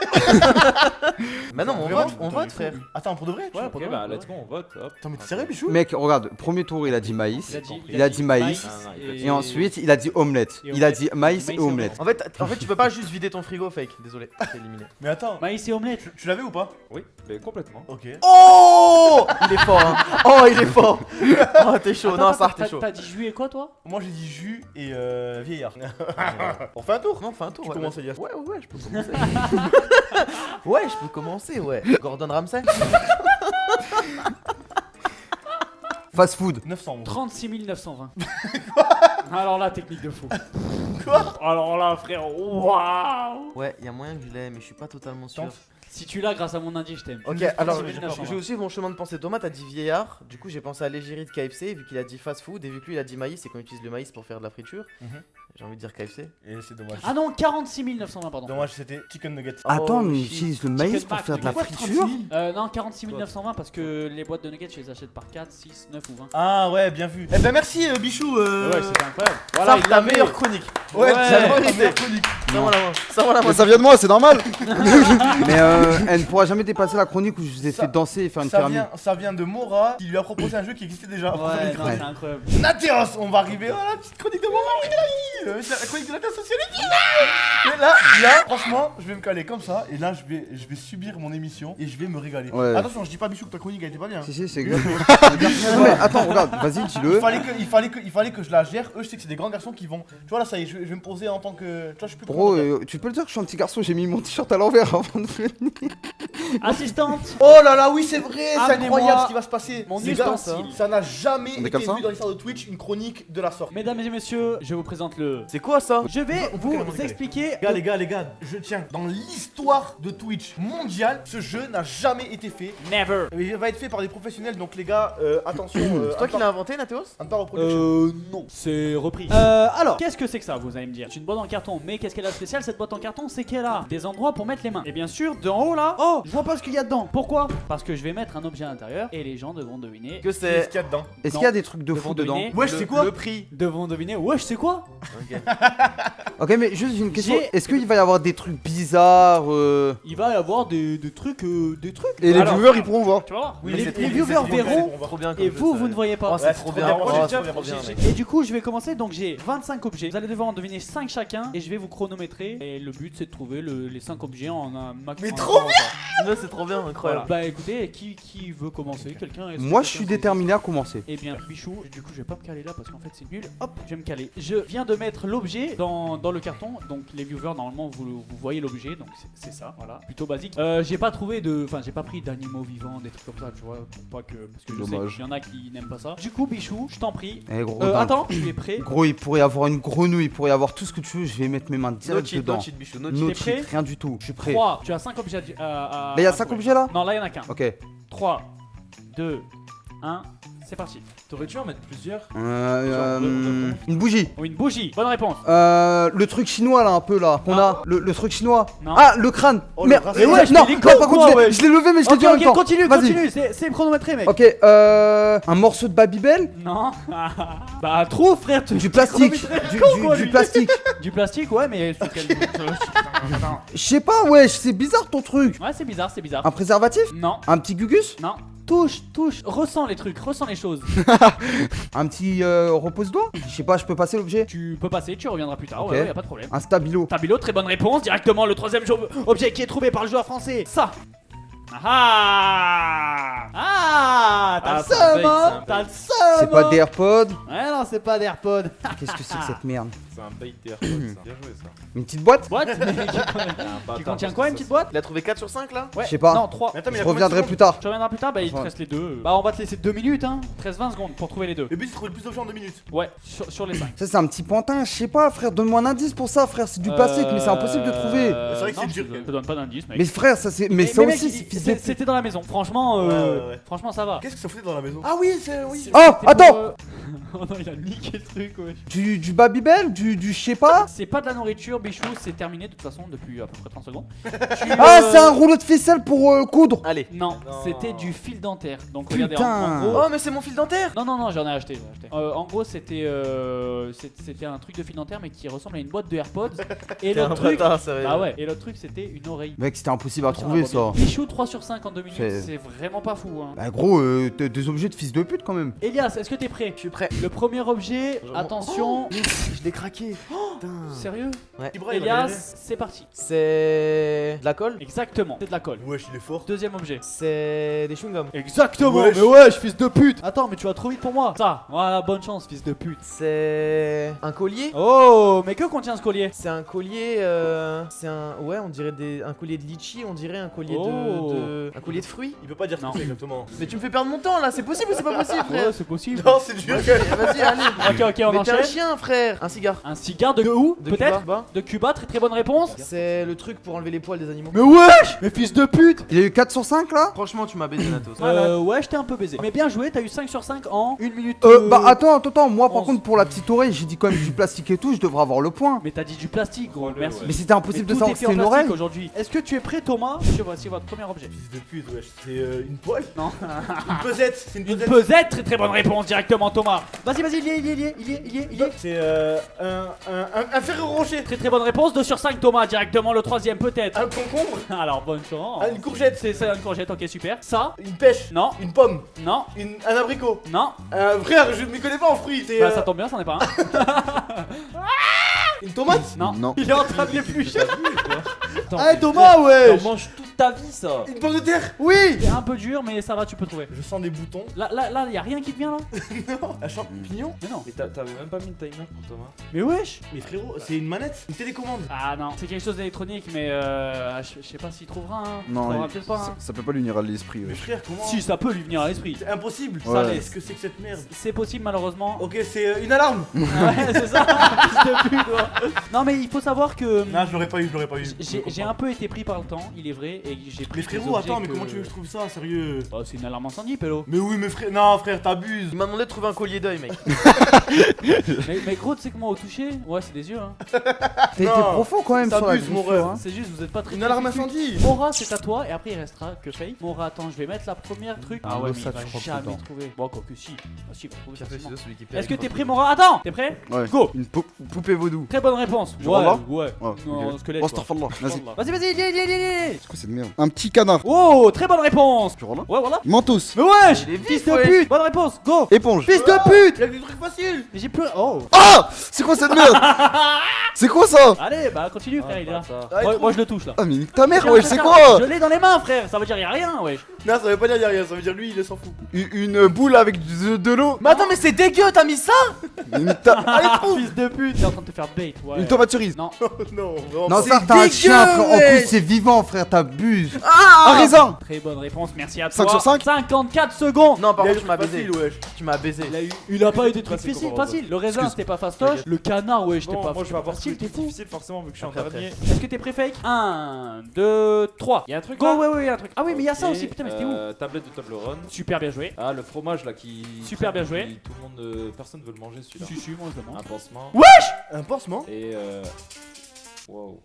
Bah non, mais on vote, frère. Attends, pour de vrai? Ouais, Ok, bah let's go, on vote. Hop. Attends, mais t'es sérieux, Bichou? Mec, regarde, premier tour, il a dit maïs. Il a dit maïs. et- Et ensuite, il a dit omelette. Et Il a omelette. dit maïs Maïs et et omelette. En fait, tu peux pas juste vider ton frigo, fake. Désolé, t'es éliminé. Mais attends, Maïs et omelette. tu l'avais ou pas? Oui, mais complètement. Ok. Oh, il est fort, hein. Oh, il est fort. Oh, t'es chaud. Non, ça, t'es chaud. T'as dit juillet quoi, toi? Moi j'ai dit jus et vieillard. On fait un tour? Non, fais un tour. Tu ouais, commences, ouais. Elias. Ouais, je peux commencer. Ouais, je peux commencer, ouais. Gordon Ramsay. Fast food. 911. 36 920. Alors là, technique de fou. Quoi? Alors là, frère, waouh. Ouais, y a moyen que je l'aie, mais je suis pas totalement sûr. Tente. Si tu l'as grâce à mon indice, je t'aime. Ok, alors 36 920. je vais aussi mon chemin de pensée. Thomas, t'as dit vieillard. Du coup, j'ai pensé à l'égérie de KFC, vu qu'il a dit fast food. Et vu que lui, il a dit maïs, et qu'on utilise le maïs pour faire de la friture. Mhm. J'ai envie de dire KFC. Et c'est dommage. Ah non, 46 920, pardon. Dommage, c'était chicken nugget. Attends, Oh, mais il shit. utilise le maïs Chicken pour back, faire de la quoi, friture? Non, 46 920 parce que les boîtes de nuggets, je les achète par 4, 6, 9 ou 20. Ah ouais, bien vu. Eh ben merci Bichou. Ouais, c'était incroyable. Voilà, il ta l'avait. meilleure chronique. Ouais, Ouais. j'adore Ouais. ta meilleure chronique. Ça va la main. Ça va la main. Mais ça vient de moi, c'est normal. Mais elle ne pourra jamais dépasser la chronique où je vous ai Ça- fait danser et faire une pyramide. Ça vient de Mora qui lui a proposé un jeu qui existait déjà. Ouais, non, c'est incroyable. Nathéos, on va arriver. Oh la petite chronique de Mora. C'est la chronique de Nathéos socialiste. Et là, franchement, je vais me caler comme ça. Et là, je vais subir mon émission et je vais me régaler. Ouais. Attention, je dis pas Bichou que ta chronique elle était pas bien. Si, si, c'est exactement. Non, mais attends, regarde, vas-y, dis-le. Il fallait que je la gère. Eux, je sais que c'est des grands garçons qui vont. Tu vois là, ça y est, je vais me poser en tant que. Tu vois, je suis plus. Bro, présentateur. tu peux le dire que je suis un petit garçon, j'ai mis mon t-shirt à l'envers avant de venir. Assistante. Oh là là, oui, c'est vrai, c'est Amenez-moi incroyable ce qui va se passer. mon Les gars, ustensile. ça n'a jamais On est été comme ça vu dans l'histoire de Twitch une chronique de la sorte. Mesdames et messieurs, je vous présente le. C'est quoi ça? Je vais On peut carrément vous décaler. expliquer. Les gars, je tiens, dans l'histoire de Twitch mondiale, ce jeu n'a jamais été fait. Never. Il va être fait par des professionnels, donc les gars, attention. C'est toi qui l'as inventé, Nathéos? Unpower Production. Non, c'est repris. Alors, qu'est-ce que c'est que ça, vous allez me dire? C'est une boîte en carton, mais qu'est-ce qu'elle a de spécial cette boîte en carton? C'est qu'elle a des endroits pour mettre les mains. Et bien sûr, d'en haut là, oh, je vois pas ce qu'il y a dedans. Pourquoi? Parce que je vais mettre un objet à l'intérieur et les gens devront deviner. Que Qu'est-ce c'est. qu'il y a dedans? Est-ce Non. qu'il y a des trucs de Devant fou dedans? deviner Wesh, c'est quoi? Le prix. Devront deviner. Ouais, je sais quoi? Ok. Ok, mais juste une question. J'ai- Est-ce qu'il va y avoir des trucs bizarres Il va y avoir des trucs. Et les Alors, viewers ils pourront voir. Tu vas voir. Oui, les mais c'est les trop viewers bien, c'est verront Trop bien comme et jeu, vous, ça. vous ne voyez pas. Oh, c'est trop bien. Oh, J'ai c'est déjà trop bien, franchi, mec. Et du coup, je vais commencer. Donc, j'ai 25 objets. Vous allez devoir en deviner 5 chacun. Et je vais vous chronométrer. Et le but, c'est de trouver les 5 objets en un maximum. Mais trop Ouais, c'est trop bien, Voilà. incroyable. Bah écoutez, qui veut commencer? Quelqu'un? Est-ce que Moi, je quelqu'un suis sait- déterminé à commencer. Eh bien, Bichou, du coup, je vais pas me caler là parce qu'en fait, c'est nul. Hop, je vais me caler. Je viens de mettre l'objet dans le carton. Donc, les viewers, normalement, vous voyez l'objet. Donc, c'est ça, voilà. Plutôt basique. J'ai pas trouvé de. Enfin, j'ai pas pris d'animaux vivants, des trucs comme ça, tu vois. Pour pas que. Parce que je sais Dommage. qu'il y en a qui n'aiment pas ça. Du coup, Bichou, je t'en prie. Eh gros, dingue. Attends, tu es prêt? Gros, il pourrait y avoir une grenouille, il pourrait y avoir tout ce que tu veux, je vais mettre mes mains No direct cheat, dedans. no cheat, Bichou, no No cheat. T'es prêt cheat, rien du tout, je suis prêt. 3, tu as 5 objets à. Là, il y a 5 objets là? Non, là, il y en a qu'un. Ok. 3, 2, 1, c'est parti. T'aurais dû en mettre plusieurs. Une bougie. Oh, une bougie, bonne réponse. Le truc chinois là, un peu là, qu'on Non. a. Le truc chinois. Non. Ah, le crâne. Oh, le Merde. crâne. Mais ouais, non, mais il est non, con, par quoi, contre, ouais. je l'ai levé, mais je l'ai Ok, dit en même ok, temps. continue, Vas-y. continue, c'est chronométré, mec. Ok, un morceau de Babybel. Non. Bah, trop, frère. Du plastique. Du plastique. Du plastique, ouais, mais sur quel. Je sais pas, wesh, c'est bizarre ton truc. Ouais, c'est bizarre, c'est bizarre. Un préservatif? Non, Un petit gugus? non. Touche, ressens les trucs, ressens les choses. Un petit repose-doigt? Je sais pas, je peux passer l'objet? Tu peux passer, tu reviendras plus tard, Ok. ouais, y a pas de problème. Un stabilo. Tabilo, très bonne réponse. Directement le troisième objet qui est trouvé par le joueur français. Ça. Ah. Ah. T'as le seum. seum, hein. T'as le seum. C'est pas des AirPods. Ouais, non, c'est pas d'AirPod. Qu'est-ce que c'est que cette merde? C'est un bait d'AirPods, ça. Bien joué ça. Une petite boîte? Boîte mais qui contient quoi, une petite boîte? Il a trouvé 4 sur 5 là? Ouais. Je sais pas. Non, 3. Mais attends, mais il Je a combien de reviendrai secondes plus tard. Tu reviendras plus tard, bah il te Ouais. reste les deux. Bah on va te laisser 2 minutes, hein. 13-20 secondes pour trouver les deux. Le but c'est de trouver le plus d'objets en 2 minutes. Ouais, sur les 5. Ça, c'est un petit pantin. Je sais pas, frère. Donne-moi un indice pour ça, frère. C'est du plastique, mais c'est impossible de trouver. C'est vrai que non, c'est dur, je quand même. te donne pas d'indice, mec. Mais frère, ça c'est. Mais ça mec, aussi, c'est fils de pute. c'était dans la maison. Franchement, Ouais. franchement, ça va. Qu'est-ce que ça foutait dans la maison? Ah oui, c'est. Oui. Oh, C'était attends. pour, Oh non, il a niqué le truc, ouais. Du Babybel? Du je sais pas? C'est pas de la nourriture, Bichou, c'est terminé de toute façon depuis à peu près 30 secondes. Ah, c'est un rouleau de ficelle pour coudre. Allez. Non, Non. c'était du fil dentaire. Donc regardez, en Putain. gros. Oh, mais c'est mon fil dentaire! Non, j'en ai acheté. En gros, c'était un truc de fil dentaire, mais qui ressemble à une boîte de AirPods. Et T'es un l'autre truc. bâtard, sérieux. Bah ouais, et l'autre truc, c'était une oreille. Mec, c'était impossible à trouver ça. Bichou 3 sur 5 en 2 minutes, C'est- c'est vraiment pas fou, hein. Bah, gros, des objets de fils de pute quand même. Elias, est-ce que t'es prêt? Je suis prêt. Le premier objet, attention. Je l'ai craqué. Sérieux? Ibra, il a galéré. Elias, c'est parti. C'est. De la colle? Exactement, c'est de la colle. Wesh, il est fort. Deuxième objet. C'est. Des chewing-gums. Exactement, Wesh. mais wesh, fils de pute. Attends, mais tu vas trop vite pour moi. Ça, voilà, bonne chance, fils de pute. C'est. Un collier? Oh, mais que contient ce collier? C'est un collier. C'est un. Ouais, on dirait un collier de litchi, on dirait un collier Oh. Un collier de fruits? Il peut pas dire ce Non. que c'est exactement. Mais tu me fais perdre mon temps là, c'est possible ou c'est pas possible, frère? Ouais, c'est possible. Non, c'est dur. Vas-y, allez. Ok, on Mais t'es un enchaîne. chien, frère. Un cigare. Un cigare de où? De Peut-être? Cuba. De Cuba, très très bonne réponse. C'est le truc pour enlever les poils des animaux. Mais wesh, mais fils de pute. Il y a eu 4 sur 5 là? Franchement, tu m'as baisé, Natos. Ouais, je t'ai un peu baisé. Mais bien joué, t'as eu 5 sur 5 en 1 minute. Bah, attends, moi par 11. contre, pour la petite oreille, j'ai dit quand même du plastique et tout, je devrais avoir le point. Mais t'as dit du plastique, gros, merci. Mais c'était impossible de tout savoir est que fait c'était en une plastique oreille. aujourd'hui. Est-ce que tu es prêt, Thomas? Voici votre premier objet. Fils de pute, wesh. C'est une poêle? Non. Une pesette. C'est une Une pesette. pesette, très très bonne réponse directement, Thomas. Vas-y, il est. C'est un fer rocher. Très très bonne réponse, 2 sur 5, Thomas, directement le troisième peut-être. Un concombre. Alors, bonne chance. Une courgette. C'est ça, une courgette, ok, super. Ça? Une pêche. Non, Une pomme. non, Un abricot. non. Frère, je m'y connais pas en fruits. C'est Bah, ça tombe bien, c'en est pas un. une tomate. Non. Non. Il est en train de l'éplucher. Attends, Thomas, ouais. T'en manges toute ta vie ça. Une pomme de terre. Oui. C'est un peu dur, mais ça va, tu peux trouver. Je sens des boutons. Là, y a rien qui te vient là? Un champignon. Mais non. Mais t'avais même pas mis le timer pour Thomas. Mais wesh. Mais frérot, c'est une manette. Une télécommande. Ah non, c'est quelque chose d'électronique, mais je sais pas s'il trouvera. Hein. Non, il trouvera il- peut-être pas. Hein. Ça peut pas lui venir à l'esprit, Mais wesh. frère, comment? Si, ça peut lui venir à l'esprit. C'est impossible. Ouais. Qu'est-ce que c'est que cette merde? C'est possible malheureusement. Ok, c'est une alarme. Ouais, c'est ça. Fils de pute, quoi. Non, mais il faut savoir que Non, je l'aurais pas eu, je l'aurais pas eu. j'ai un peu été pris par le temps, il est vrai, et j'ai pris. Mais des frérot, objets attends, mais que- comment tu veux que je trouve ça, sérieux? Bah, c'est une alarme incendie, pélo. Mais oui, mais frère, non, frère, t'abuses. Il m'a demandé de trouver un collier d'œil, mec. mais gros, tu sais que moi au toucher, ouais, c'est des yeux, hein. T'as été Non, profond quand même sur la t'abuses, mon griffe, ref. hein. C'est juste, vous êtes pas très. Une très alarme fut. incendie. Mora, c'est à toi, et après il restera que Fake. Mora, attends, je vais mettre la première truc. Ah, ouais, le mais sac, il je va crois que jamais dedans. trouver. Bon, quoi que si. Ah, si, il va trouver Pierre facilement. Feuille, celui qui perd. Est-ce que t'es prêt, Mora? Attends, t'es prêt? Ouais. Go. Une poupée vaudou. Très bonne réponse. Genre là ouais. Ouais, Non, ok. squelette. Oh, quoi. astaghfirullah. Vas-y. Vas-y, allez. C'est quoi cette merde? Un petit canard. Oh, très bonne réponse. Genre là. Ouais, voilà. Mentos. Mais wesh, Il est vif, fils de wesh. pute. Bonne réponse. Go. Éponge. Fils de pute. Y'a des trucs faciles. Mais j'ai plus. Oh. Ah! C'est quoi cette merde? C'est quoi ça? Allez, bah continue, frère, il est là. Ah, Moi, je le touche là. Ah, mais nique ta mère, Tiens, wesh, tiens, c'est tiens, quoi? Je l'ai dans les mains, frère. Ça veut dire y a rien, wesh. Non, ça veut pas dire y'a rien, ça veut dire lui, il s'en fout. Une boule avec de l'eau. Mais attends, mais c'est dégueu, t'as mis ça? Mais nique ta- Allez, fils de pute. T'es en train de te faire bait, ouais. Une tomate cerise. Non. Non, vraiment. Non, pas. ça, t'as un dégueu, chien, frère. En wesh. plus, c'est vivant, frère, t'abuses. Un raisin. Très bonne réponse, merci à toi. 5 sur 5. 54 secondes. Non, par Il a contre, eu tu m'as des baisé. trucs faciles, wesh. Tu m'as baisé. Il a pas eu des trucs Classique, faciles, on va facile. Le raisin, Excuse. c'était pas fastoche. Le canard, ouais, j'étais pas Bon, moi je vais avoir facile, facile, t'es fou. difficile forcément vu que je suis en Après, dernier. Est-ce que t'es prêt, Fake 1, 2, 3. Y'a un truc Go, là ouais, y a un truc. Ah oui, mais y a ça aussi, putain, mais c'était où? Tablette de Toblerone. Super bien joué. Ah, le fromage là qui. Super bien joué. Tout le monde. Personne veut le manger celui-là. Si, moi je le mange. Un pansement. Un pansement? Et Wow.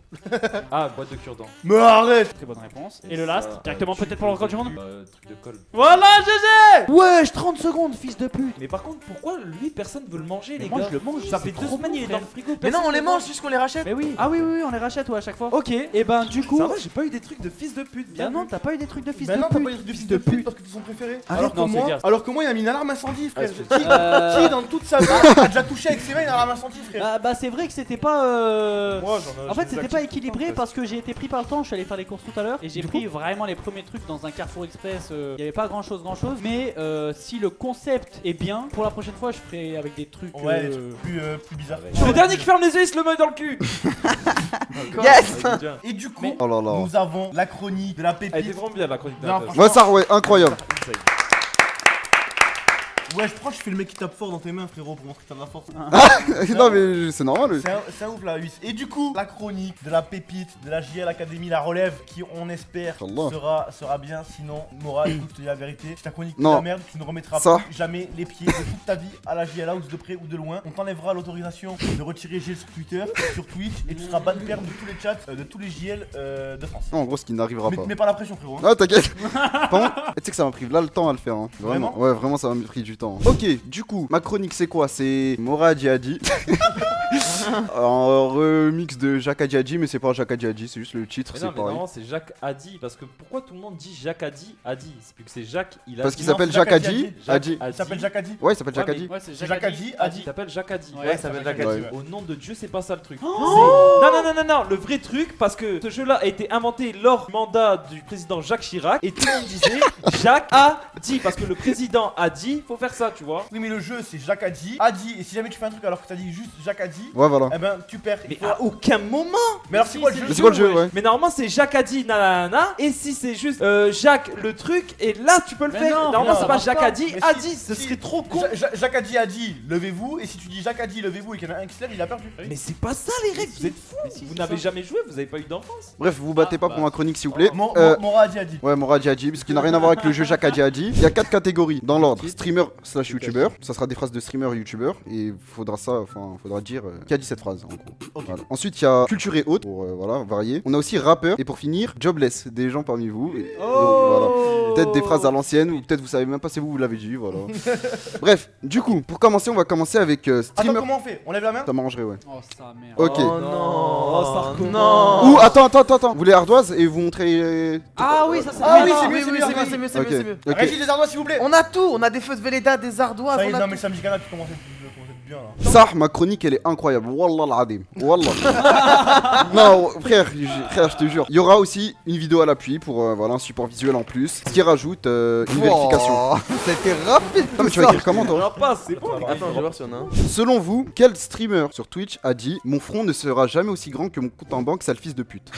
Ah, boîte de cure-dent. Mais arrête. Très bonne réponse. Et Et le ça, last, directement peut-être pour le record du monde. Truc de colle. Voilà, GG. Wesh, 30 secondes, fils de pute. Mais par contre, pourquoi lui personne veut le manger, Mais les moi, gars? je le mange. Ça c'est fait 2 trop semaines, bon, il est dans frère. le frigo. Mais non, personne on les le mange, juste qu'on les rachète. Mais oui. Ah oui, on les rachète, ouais, à chaque fois. Ok, et ben du coup. Ça va, j'ai pas eu des trucs de fils de pute. Bien non, t'as pas eu des trucs de fils Bah de non, t'as pute. pas eu de fils de pute parce que c'est son préféré. Arrête, non, c'est gaz. Alors que moi, il a mis une alarme incendie, frère. Euh. Qui dans toute sa vie a déjà touché avec ses mains une alarme incendie, frère? Bah c'est vrai que c'était pas. Moi, j'en ai. En fait, je c'était les pas active tout le équilibré temps, parce que j'ai été pris par le temps. Je suis allé faire les courses tout à l'heure et j'ai pris vraiment les premiers trucs dans un Carrefour Express. Il y avait pas grand chose. Mais si le concept est bien, pour la prochaine fois, je ferai avec des trucs. Ouais, des trucs plus bizarres. Le dernier qui ferme les yeux, il se le met dans le cul. Yes. Et du coup, Mais- Oh là là. nous avons la chronique de la Elle était pépite. vraiment bien la chronique Non, d'Abbas. Ouais, ça, ouais, incroyable. Ouais, je crois que je fais le mec qui tape fort dans tes mains, frérot, pour montrer que t'as de la force. Non, mais c'est normal. C'est un ouf la huisse. Et du coup, la chronique de la pépite, de la JL Academy, la relève, qui on espère sera bien. Sinon, Mora, écoute, je te dis la vérité. Si ta chronique est Non. la merde, tu ne remettras Ça. plus jamais les pieds de toute ta vie à la JL House, de près ou de loin. On t'enlèvera l'autorisation de retirer JL sur Twitter, sur Twitch, et tu seras ban perm de tous les chats, de tous les JL de France. Non, en gros, ce qui n'arrivera pas. Mais pas la pression, frérot. Hein. Ah, t'inquiète. Par contre, tu sais que ça m'a pris là le temps à le faire. Hein. Vraiment Ouais, vraiment, ça m'a pris du temps. Ok, du coup, ma chronique, c'est quoi? C'est Mora Djihadi. Un remix de Jacques Adjadji, mais c'est pas Jacques Adjadji, c'est juste le titre, Mais c'est non, mais pareil. normalement c'est Jacques Adi. Parce que pourquoi tout le monde dit Jacques Adi C'est plus que c'est Jacques, il a Parce dit. qu'il Non, s'appelle c'est Jacques Jacques Adji. Adji. Il s'appelle Jacques Adi. Ouais, il s'appelle Jacques Ouais, Adji. Ouais, c'est C'est Jacques Adi. Il s'appelle Jacques Adi. Ouais, ça s'appelle Jacques Ouais. Adi. Au nom de Dieu, c'est pas ça le truc. Non, le vrai truc, parce que ce jeu-là a été inventé lors du mandat du président Jacques Chirac et tout le monde disait Jacques a dit, parce que le président a dit, faut faire ça, tu vois. Oui, mais le jeu c'est Jacques Adi. Adi, et si jamais tu fais un truc alors que t'as dit juste Jacques Adi, Ouais, voilà. eh ben tu perds. Mais à aucun moment. Mais alors c'est quoi le jeu Mais c'est quoi le jeu, ouais? Mais normalement c'est Jacques a dit nanana, et si c'est juste Jacques le truc, et là tu peux le Mais faire. non, Normalement non, c'est ça pas marche Jacques pas. a dit, Mais a si, dit, ce si. serait trop con. Jacques Adi a dit levez-vous, et si tu dis Jacques Adi levez-vous et qu'il y en a un qui se lève, il a perdu. Mais c'est pas ça les règles, vous êtes fous. Vous n'avez jamais joué, vous avez pas eu d'enfance. Bref, vous battez pas pour ma chronique, s'il vous plaît. Mora Adi a dit. Ouais, Mora Djihadi, parce qu'il n'a rien à voir avec le jeu Jacques Adjadji. Il y a 4 catégories dans l'ordre: streamer slash youtubeur. Ça sera des phrases de streamer et youtubeur. Et faudra dire qui a dit cette phrase en gros. Voilà. Ensuite, il y a culture et haute, pour voilà, varier. On a aussi rappeur. Et pour finir, jobless, des gens parmi vous. Et donc voilà. Peut-être des phrases à l'ancienne, ou peut-être vous savez même pas si vous l'avez dit, voilà. Bref, du coup, pour commencer, on va commencer avec Attends, streamer. comment on fait? On lève la main? Ça m'arrangerait, ouais. Oh, ça merde. Ok. Oh non, non. Ou attends. Vous voulez ardoise et vous montrez. Ah oui, ça c'est Ah oui, bien. c'est mieux, c'est mieux, c'est mieux. c'est mieux, c'est Ok. mieux, c'est mieux. Ok. Régie des ardoises s'il vous plaît. On a tout, on a des feux de Véleda, des ardoises, Ça y est, on a non tout. mais Samedi Canal, tu commençais bien là. Ça, ma chronique, elle est incroyable. Wallah l'adim. Wallah. Non, frère, je te jure. Il y aura aussi une vidéo à l'appui pour voilà, un support visuel en plus. Ce qui rajoute une vérification. Oh, c'était rapide Non, mais tout tu vas ça. écrire comment toi? Alors pas, c'est bon. Attends, je vais voir si on a un. Selon vous, quel streamer sur Twitch a dit mon front ne sera jamais aussi grand que mon compte en banque, sale fils de pute?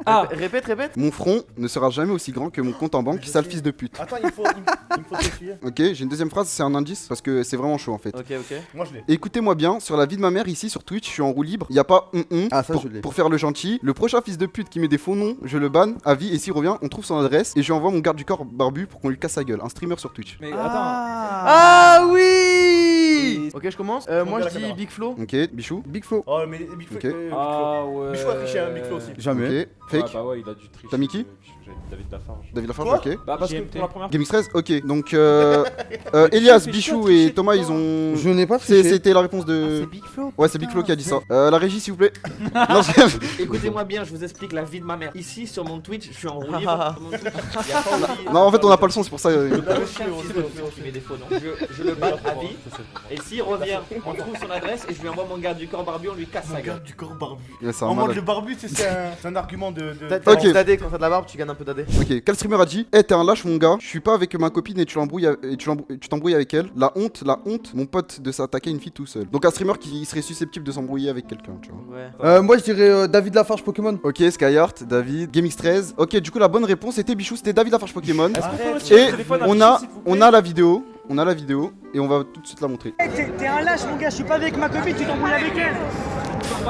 Ah, Répète. Mon front ne sera jamais aussi grand que mon compte en banque, sale fils de pute. Attends, il me faut t'essuyer. Ok, j'ai une deuxième phrase, c'est un indice parce que c'est vraiment chaud en fait. Ok. Moi je l'ai. Écoutez-moi bien, sur la vie de ma mère ici sur Twitch, je suis en roue libre, y a pas Ah, ça, pour, je l'ai. pour faire le gentil. Le prochain fils de pute qui met des faux noms, je le banne à vie et s'il revient, on trouve son adresse et je lui envoie mon garde du corps barbu pour qu'on lui casse sa gueule. Un streamer sur Twitch. mais attends. Ah oui. Ok, je commence. Moi je la dis caméra. Big Flo. Ok, Bichou. Big Flo. Oh mais Big Flo. Ok. Ah ouais. Big Flo a triché, hein, Big Flo aussi. Jamais. Ok, fake. Ah bah ouais, il a dû tricher. T'as mis qui? J'avais dit David Lafarge. David Lafarge, Quoi ok. Bah parce que GMT. pour la première fois. Gamix 13, ok. Donc Elias, fais Bichou chier, et tricher Thomas, tout le ils temps. ont. Je n'ai pas triché. C'était la réponse de. C'est Big Flo. Ouais, c'est Big Flo qui a dit ça. La régie, s'il vous plaît. Non, Écoutez-moi bien, je vous explique la vie de ma mère. Ici, sur mon Twitch, je suis en roue libre. Sur mon Twitch, y a pas aussi- non, en fait, on n'a pas le son, c'est pour ça. Le prochain fils de pute qui met des faux noms, je le banne à vie. Et s'il revient, on trouve son adresse et je lui envoie mon garde du corps barbu, on lui casse sa gueule. Regarde du corps barbu. Ouais, c'est un En mode malade. le barbu, c'est un argument de. T'as Ok. d'AD, quand t'as de la barbe, tu gagnes un peu d'AD. Ok, quel streamer a dit t'es un lâche mon gars, je suis pas avec ma copine et tu l'embrouilles et tu t'embrouilles avec elle. La honte, mon pote de s'attaquer à une fille tout seul. Donc un streamer qui serait susceptible de s'embrouiller avec quelqu'un, tu vois. Ouais. Moi, je dirais David Lafarge Pokémon. Ok, Skyheart, David, Gamix13. Ok, du coup la bonne réponse était Bichou, c'était David Lafarge Pokémon. Est-ce qu'on peut Arrête. retirer Et le téléphone à on Bichou, a s'il vous on plaît a la vidéo, et on va tout de suite la montrer. T'es un lâche mon gars, je suis pas avec ma copine, tu t'embrouilles avec elle.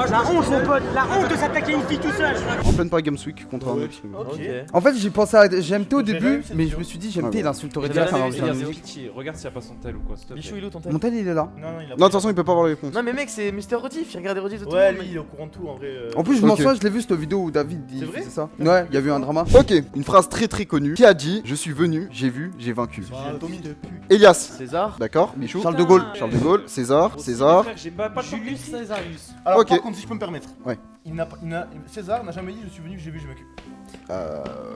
La honte mon pote, la honte de s'attaquer à une fille tout seul. En pleine Paris Games Week contre un autre streamer. Ok. En fait, j'ai pensé à GMT au Je vais début, jamais cette mais je vidéo. me suis dit, Ouais, GMT, ouais. il insulterait Elias, direct un Elias, ancien. pitié, regarde s'il y a pas son tel ou quoi, s'il te plaît. Bichou, il est où ton tel? Mon tel, il est là. Non, il a Non, de toute façon, il peut pas avoir la réponse. Non, mais mec, c'est Mister Rediff, il regarde les rediffs de tout le Ouais, monde. lui, il est au courant de tout en vrai. En plus, je m'en Ok. souviens, je l'ai vu cette vidéo où David dit C'est vrai c'est ça. Ouais, il y a eu un drama. Ok, une phrase très très connue qui a dit je suis venu, j'ai vu, j'ai vaincu. Tommy. Elias, César. d'accord, Bichou. Charles de Gaulle. Charles de Gaulle, César, Aussi, César. frère, j'ai pas le temps de Julius l'écrire. Caesarius. Alors, Ok. par contre, si je peux me permettre. Ouais. César n'a jamais dit je suis venu, j'ai vu, je m'occupe.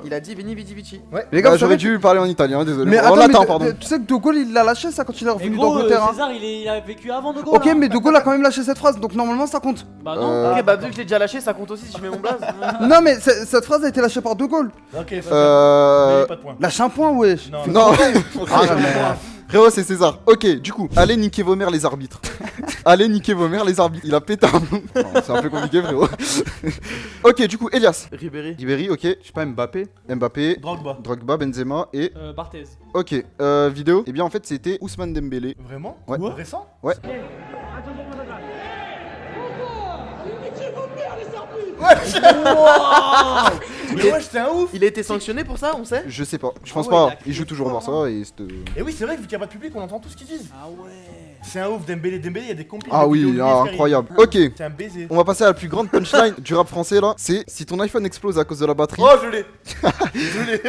Il a dit Vini Vidi Vici. Ouais. Les gars, J'aurais dû parler en italien, désolé. Mais En attends, latin, mais pardon. tu sais que De Gaulle il l'a lâché ça quand il est Mais revenu gros, d'Angleterre. hein. César il a vécu avant De Gaulle. Ok, hein. mais De Gaulle a quand même lâché cette phrase, donc normalement ça compte. Bah non. Ok, bah vu que je l'ai déjà lâché, ça compte aussi si je mets mon blaze. Non, mais cette phrase a été lâchée par De Gaulle. Ok, ça pas de point. Lâche un point, wesh. Non, Non, Ah, mais... frérot, c'est César. Ok, du coup, allez niquer vos mères les arbitres. Allez niquer vos mères les arbitres. Il a pété un plomb. Non, c'est un peu compliqué, frérot. Ok, du coup, Elias. Ribéry. Ribéry, ok. Je sais pas, Mbappé. Mbappé, Drogba. Drogba, Benzema et. Barthez. Ok, vidéo. Eh bien, en fait, c'était Ousmane Dembélé. Vraiment? Ouais. Récent? Ouais. Mais ouais, j'étais un ouf! Il a été sanctionné pour ça, on sait? Je sais pas. Je pense Ah ouais, il pas. a Il joue crié toujours au fort, Barça et c'était. Et oui, c'est vrai que vu qu'il n'y a pas de public, on entend tout ce qu'ils disent. Ah ouais. C'est un ouf, Dembélé, il y a des complis. Ah des vidéos oui, de lui, ah, frère, incroyable. Ok. C'est un baiser. On va passer à la plus grande punchline du rap français là. C'est si ton iPhone explose à cause de la batterie. Oh, je l'ai! Je l'ai!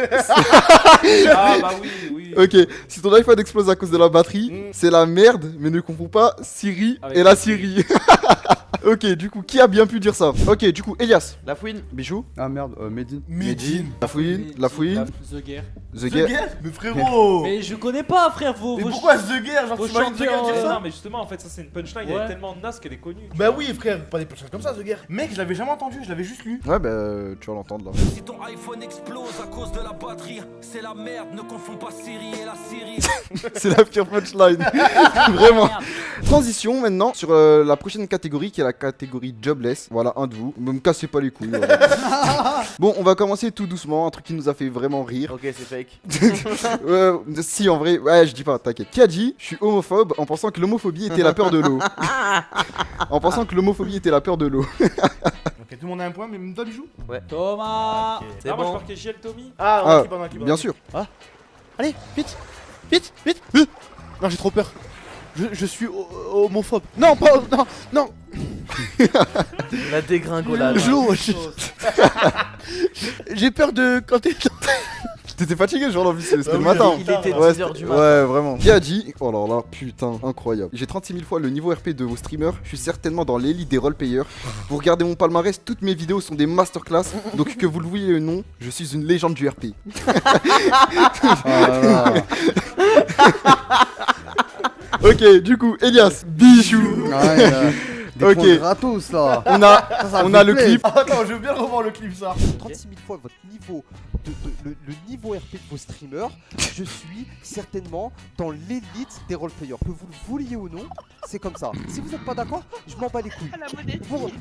Ah bah oui, oui. Ok, si ton iPhone explose à cause de la batterie, c'est la merde, mais ne confonds pas Siri Avec et la Syrie. Ok, du coup, qui a bien pu dire ça? Ok, du coup, Elias, La fouine. Bichou, Ah merde, Medine. Medine. La Fouine, The Guerre. The The Guerre. Guerre? Mais frérot! Mais je connais pas, frère, vos. Mais vos pourquoi The Guerre? Genre, vos tu m'as dit The Guerre chanteurs, dire ça? Non mais justement en fait ça c'est une punchline, elle Ouais. est tellement naze qu'elle est connue. tu Bah vois. oui, frère, pas des punchlines comme ça, The Guerre. Mec, je l'avais jamais entendu, je l'avais juste lu. Ouais, bah, tu vas l'entendre là. Si ton iPhone explose à cause de la batterie, c'est la merde, ne confonds pas Siri et la Syrie. C'est la pire punchline. Vraiment. Merde. Transition maintenant sur la prochaine catégorie qui est la catégorie jobless. Voilà, un de vous. Ne me cassez pas les couilles. Voilà. Bon, on va commencer tout doucement. Un truc qui nous a fait vraiment rire. Ok, c'est fake. Si, en vrai, ouais, je dis pas, t'inquiète. Qui a dit je suis homophobe en pensant que l'homophobie était la peur de l'eau? En pensant que l'homophobie était la peur de l'eau. Ok, tout le monde a un point, mais me donne Bijou. Thomas. C'est Ah moi je bon. marquais Giel Tommy. Ah, Ah, on a qui pas, on a qui pas. Bien sûr. Allez, vite, vite, vite. Non, j'ai trop peur. Je suis homophobe. Non, pas, non, non. La dégringolade. J'ai peur de quand t'es. T'étais fatigué ce jour-là, c'était Bah le oui, matin. Il était Ouais, 10h du matin. ouais, vraiment. Qui a dit oh là là, putain, incroyable. J'ai 36 000 fois le niveau RP de vos streamers. Je suis certainement dans l'élite des roleplayers. Vous regardez mon palmarès, toutes mes vidéos sont des masterclass. Donc que vous le vouliez ou non, je suis une légende du RP. Ok, du coup, Elias, bijou. Des Ok. points gratos là. On a le plaît. clip. Ah, attends, je veux bien revoir le clip, ça. 36 000 fois votre niveau, le niveau RP de vos streamers, je suis certainement dans l'élite des roleplayers. Que vous le vouliez ou non, c'est comme ça. Si vous n'êtes pas d'accord, je m'en bats les couilles.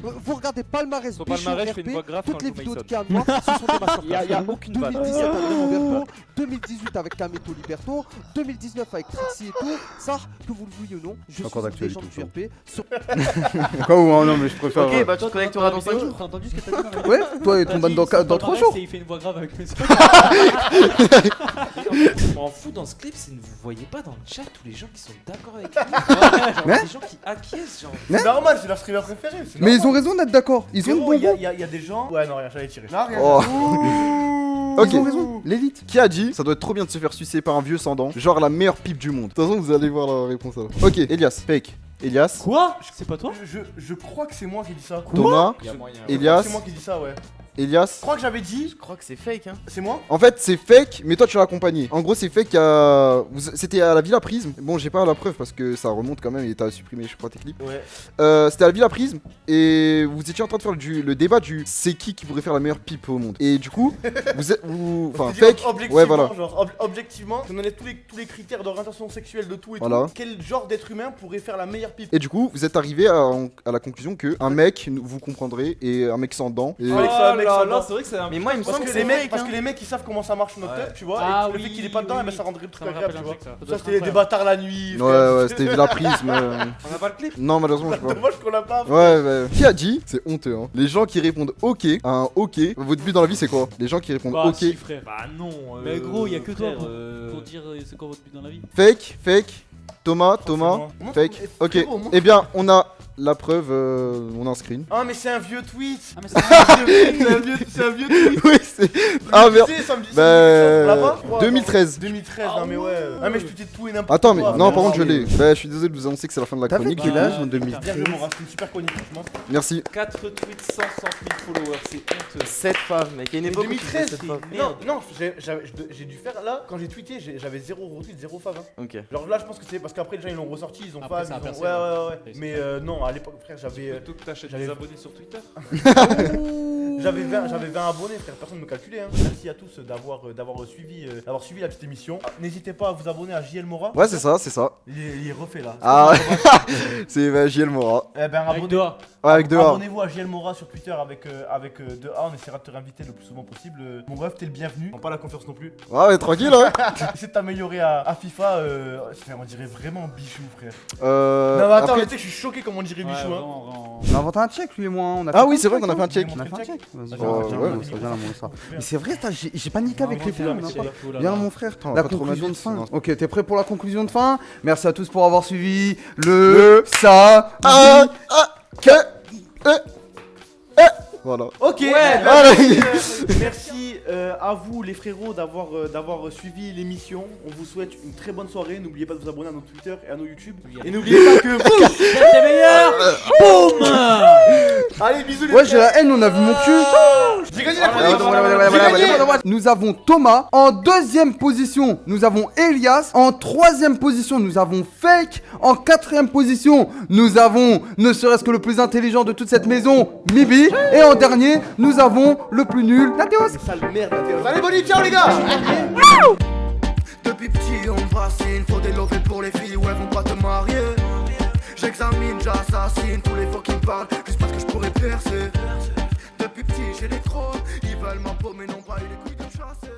Vous regardez palmarès, Son Bichou, palmarès fait RP, une voix grave toutes quand les je vidéos de joue Mason. Kian, ce sont des masterclass. Y a aucune vanne. 2017 avec Roberto, 2018 avec Kameto Liberto, 2019 avec Trixie et tout. Ça, que vous le vouliez ou non, je Encore suis une légende d'actualité, du tout RP. Quoi ou non, mais je préfère. Ok, bah tu te connecteras dans 5 jours. T'as entendu ce que t'as dit dans la Ouais, toi et ton ban dans 3 jours. Et il fait une voix grave avec mes Je m'en fous dans ce clip, c'est vous voyez pas dans le chat tous les gens qui sont d'accord avec lui. Genre Ouais. des gens qui acquiescent genre. C'est normal, c'est leur streamer préféré. c'est Mais ils ont normal. raison d'être d'accord. Ils ont le Frérot, bon y a- goût. y a des gens. Ouais, non, rien, j'allais tirer. Là, rien. Oh. Ok. Ils ont raison. L'élite. Qui a dit ça doit être trop bien de se faire sucer par un vieux sans dents, genre la meilleure pipe du monde. De toute façon, vous allez voir la réponse alors. Ok, Elias, fake. Elias, Quoi? C'est pas toi? Je crois que c'est moi qui dis ça. Thomas, Il y a moyen. Elias, C'est moi qui dis ça, ouais. Elias. Je crois que j'avais dit. Je crois que c'est fake, hein. C'est moi? En fait, c'est fake, mais toi tu l'as accompagné. En gros, c'est fake à. C'était à la Villa Prisme. Bon, j'ai pas la preuve parce que ça remonte quand même et t'as supprimé, je crois, tes clips. Ouais. C'était à la Villa Prisme et vous étiez en train de faire le débat du c'est qui pourrait faire la meilleure pipe au monde. Et du coup, vous êtes. Enfin, C'est-à-dire, fake. objectivement, Ouais, voilà. genre, objectivement, si on enlève tous les critères d'orientation sexuelle de tout et Voilà. tout, quel genre d'être humain pourrait faire la meilleure pipe? Et du coup, vous êtes arrivé à la conclusion que un mec, vous comprendrez, et un mec sans dents. Et... Oh Fallait que ça, mec, là ça là, va. c'est vrai que c'est un Mais moi, il me Parce semble que que les c'est mecs, fake, parce hein. que les mecs ils savent comment ça marche notre Ouais. top, tu vois, Ah et le oui, fait qu'il est pas dedans, oui, eh ben, ça rendrait le truc Ça me agréable, rappelle tu un vois. truc, ça. Ça doit Ça être c'était des incroyable. bâtards la nuit. Ouais, c'était Villa Prisme. On a pas le clip. Non, malheureusement, je sais pas. Dommage qu'on l'a pas. Ouais, qui a dit, c'est honteux, hein. Les gens qui répondent ok à un ok, votre but dans la vie c'est quoi? Les gens qui répondent Bah ok, si, frère. Bah non. Mais gros, y a que toi frère, pour dire c'est quoi votre but dans la vie. fake, Thomas, Forcément. fake, ok. Frérot, moi- Eh bien, on a La preuve, on a un screen. Ah, mais c'est un vieux tweet. Ah, mais c'est C'est un vieux tweet. Oui, c'est. Ah merde. Tu sais, ça me dit Bah. là-bas 2013. 2013, non mais ouais. Ah, mais je tweetais tout et n'importe Attends, mais quoi. non, par contre, je l'ai. Bah, je suis désolé de vous annoncer que c'est la fin de la T'as fait chronique. quel âge en Bien 2013? joué, Mora, c'était une super chronique, franchement. Merci. 4 tweets, 160 000 followers, c'est honteux. 7 faves, mec. Il y a une Mais époque où tu 2013, faisais 7 faves. Non, non, j'ai dû faire là, quand j'ai tweeté, j'avais 0 retweet, 0 fave. Hein. Ok. Genre là, je pense que c'est parce qu'après, les gens ils l'ont ressorti, ils ont Après, fave. ça a Ils ont... percé, Ouais, ouais. ouais. Mais non, à l'époque, frère, j'avais. Plutôt que t'achètes j'avais- des abonnés sur Twitter. J'avais 20 abonnés, frère, personne ne me calculait. Hein. Merci à tous d'avoir suivi la petite émission. Ah, n'hésitez pas à vous abonner à JL Mora. Ouais, c'est ça, c'est ça. Il est refait là. Ah, c'est bah, JL Mora. Eh ben, Avec deux A. Ouais, avec 2 A. Abonnez-vous à JL Mora sur Twitter avec 2A, on essaiera de te réinviter le plus souvent possible. Mon ref, t'es le bienvenu. Prends pas la confiance non plus. Ouais, mais tranquille, hein. Essaie de t'améliorer à FIFA, on dirait vraiment Bichou, frère. Non, mais attends, après- mais tu sais que je suis choqué comme on dirait Bichou, hein. On a inventé un check, lui et moi. On a Ah fait oui, un c'est vrai check, qu'on a fait un check. On a fait un check. Vas-y, Ouais, viens, ouais, viens, ouais, montre ça, viens, montre ça. Mais c'est vrai, j'ai paniqué avec les films. Viens, mon frère. Attends, La pas trop conclusion de vite, fin. sinon- Ok, t'es prêt pour la conclusion de fin? Merci à tous pour avoir suivi le ça. Voilà. Ok, Voilà. merci à vous les frérots d'avoir suivi l'émission. On vous souhaite une très bonne soirée. N'oubliez pas de vous abonner à notre Twitter et à nos YouTube. Et n'oubliez pas que vous C'est les meilleurs. Boum. Allez, bisous les Ouais, j'ai frères. la haine, on a vu mon cul. J'ai gagné la chronique. J'ai gagné. Nous avons Thomas en deuxième position. Nous avons Elias en troisième position. Nous avons Fake en quatrième position. Nous avons, ne serait-ce que le plus intelligent de toute cette maison, Mibi. Et en dernier, nous avons le plus nul, Nadeos. Sale merde, Mathéo. Allez, bonne nuit, ciao les gars. Depuis petit on me fascine, faut des lovés pour les filles, ouais vont pas te marier. J'examine, j'assassine tous les fois qui me parlent, juste parce que je pourrais percer. Depuis petit j'ai les crocs, ils veulent ma peau mais n'ont pas eu les couilles de me chasser.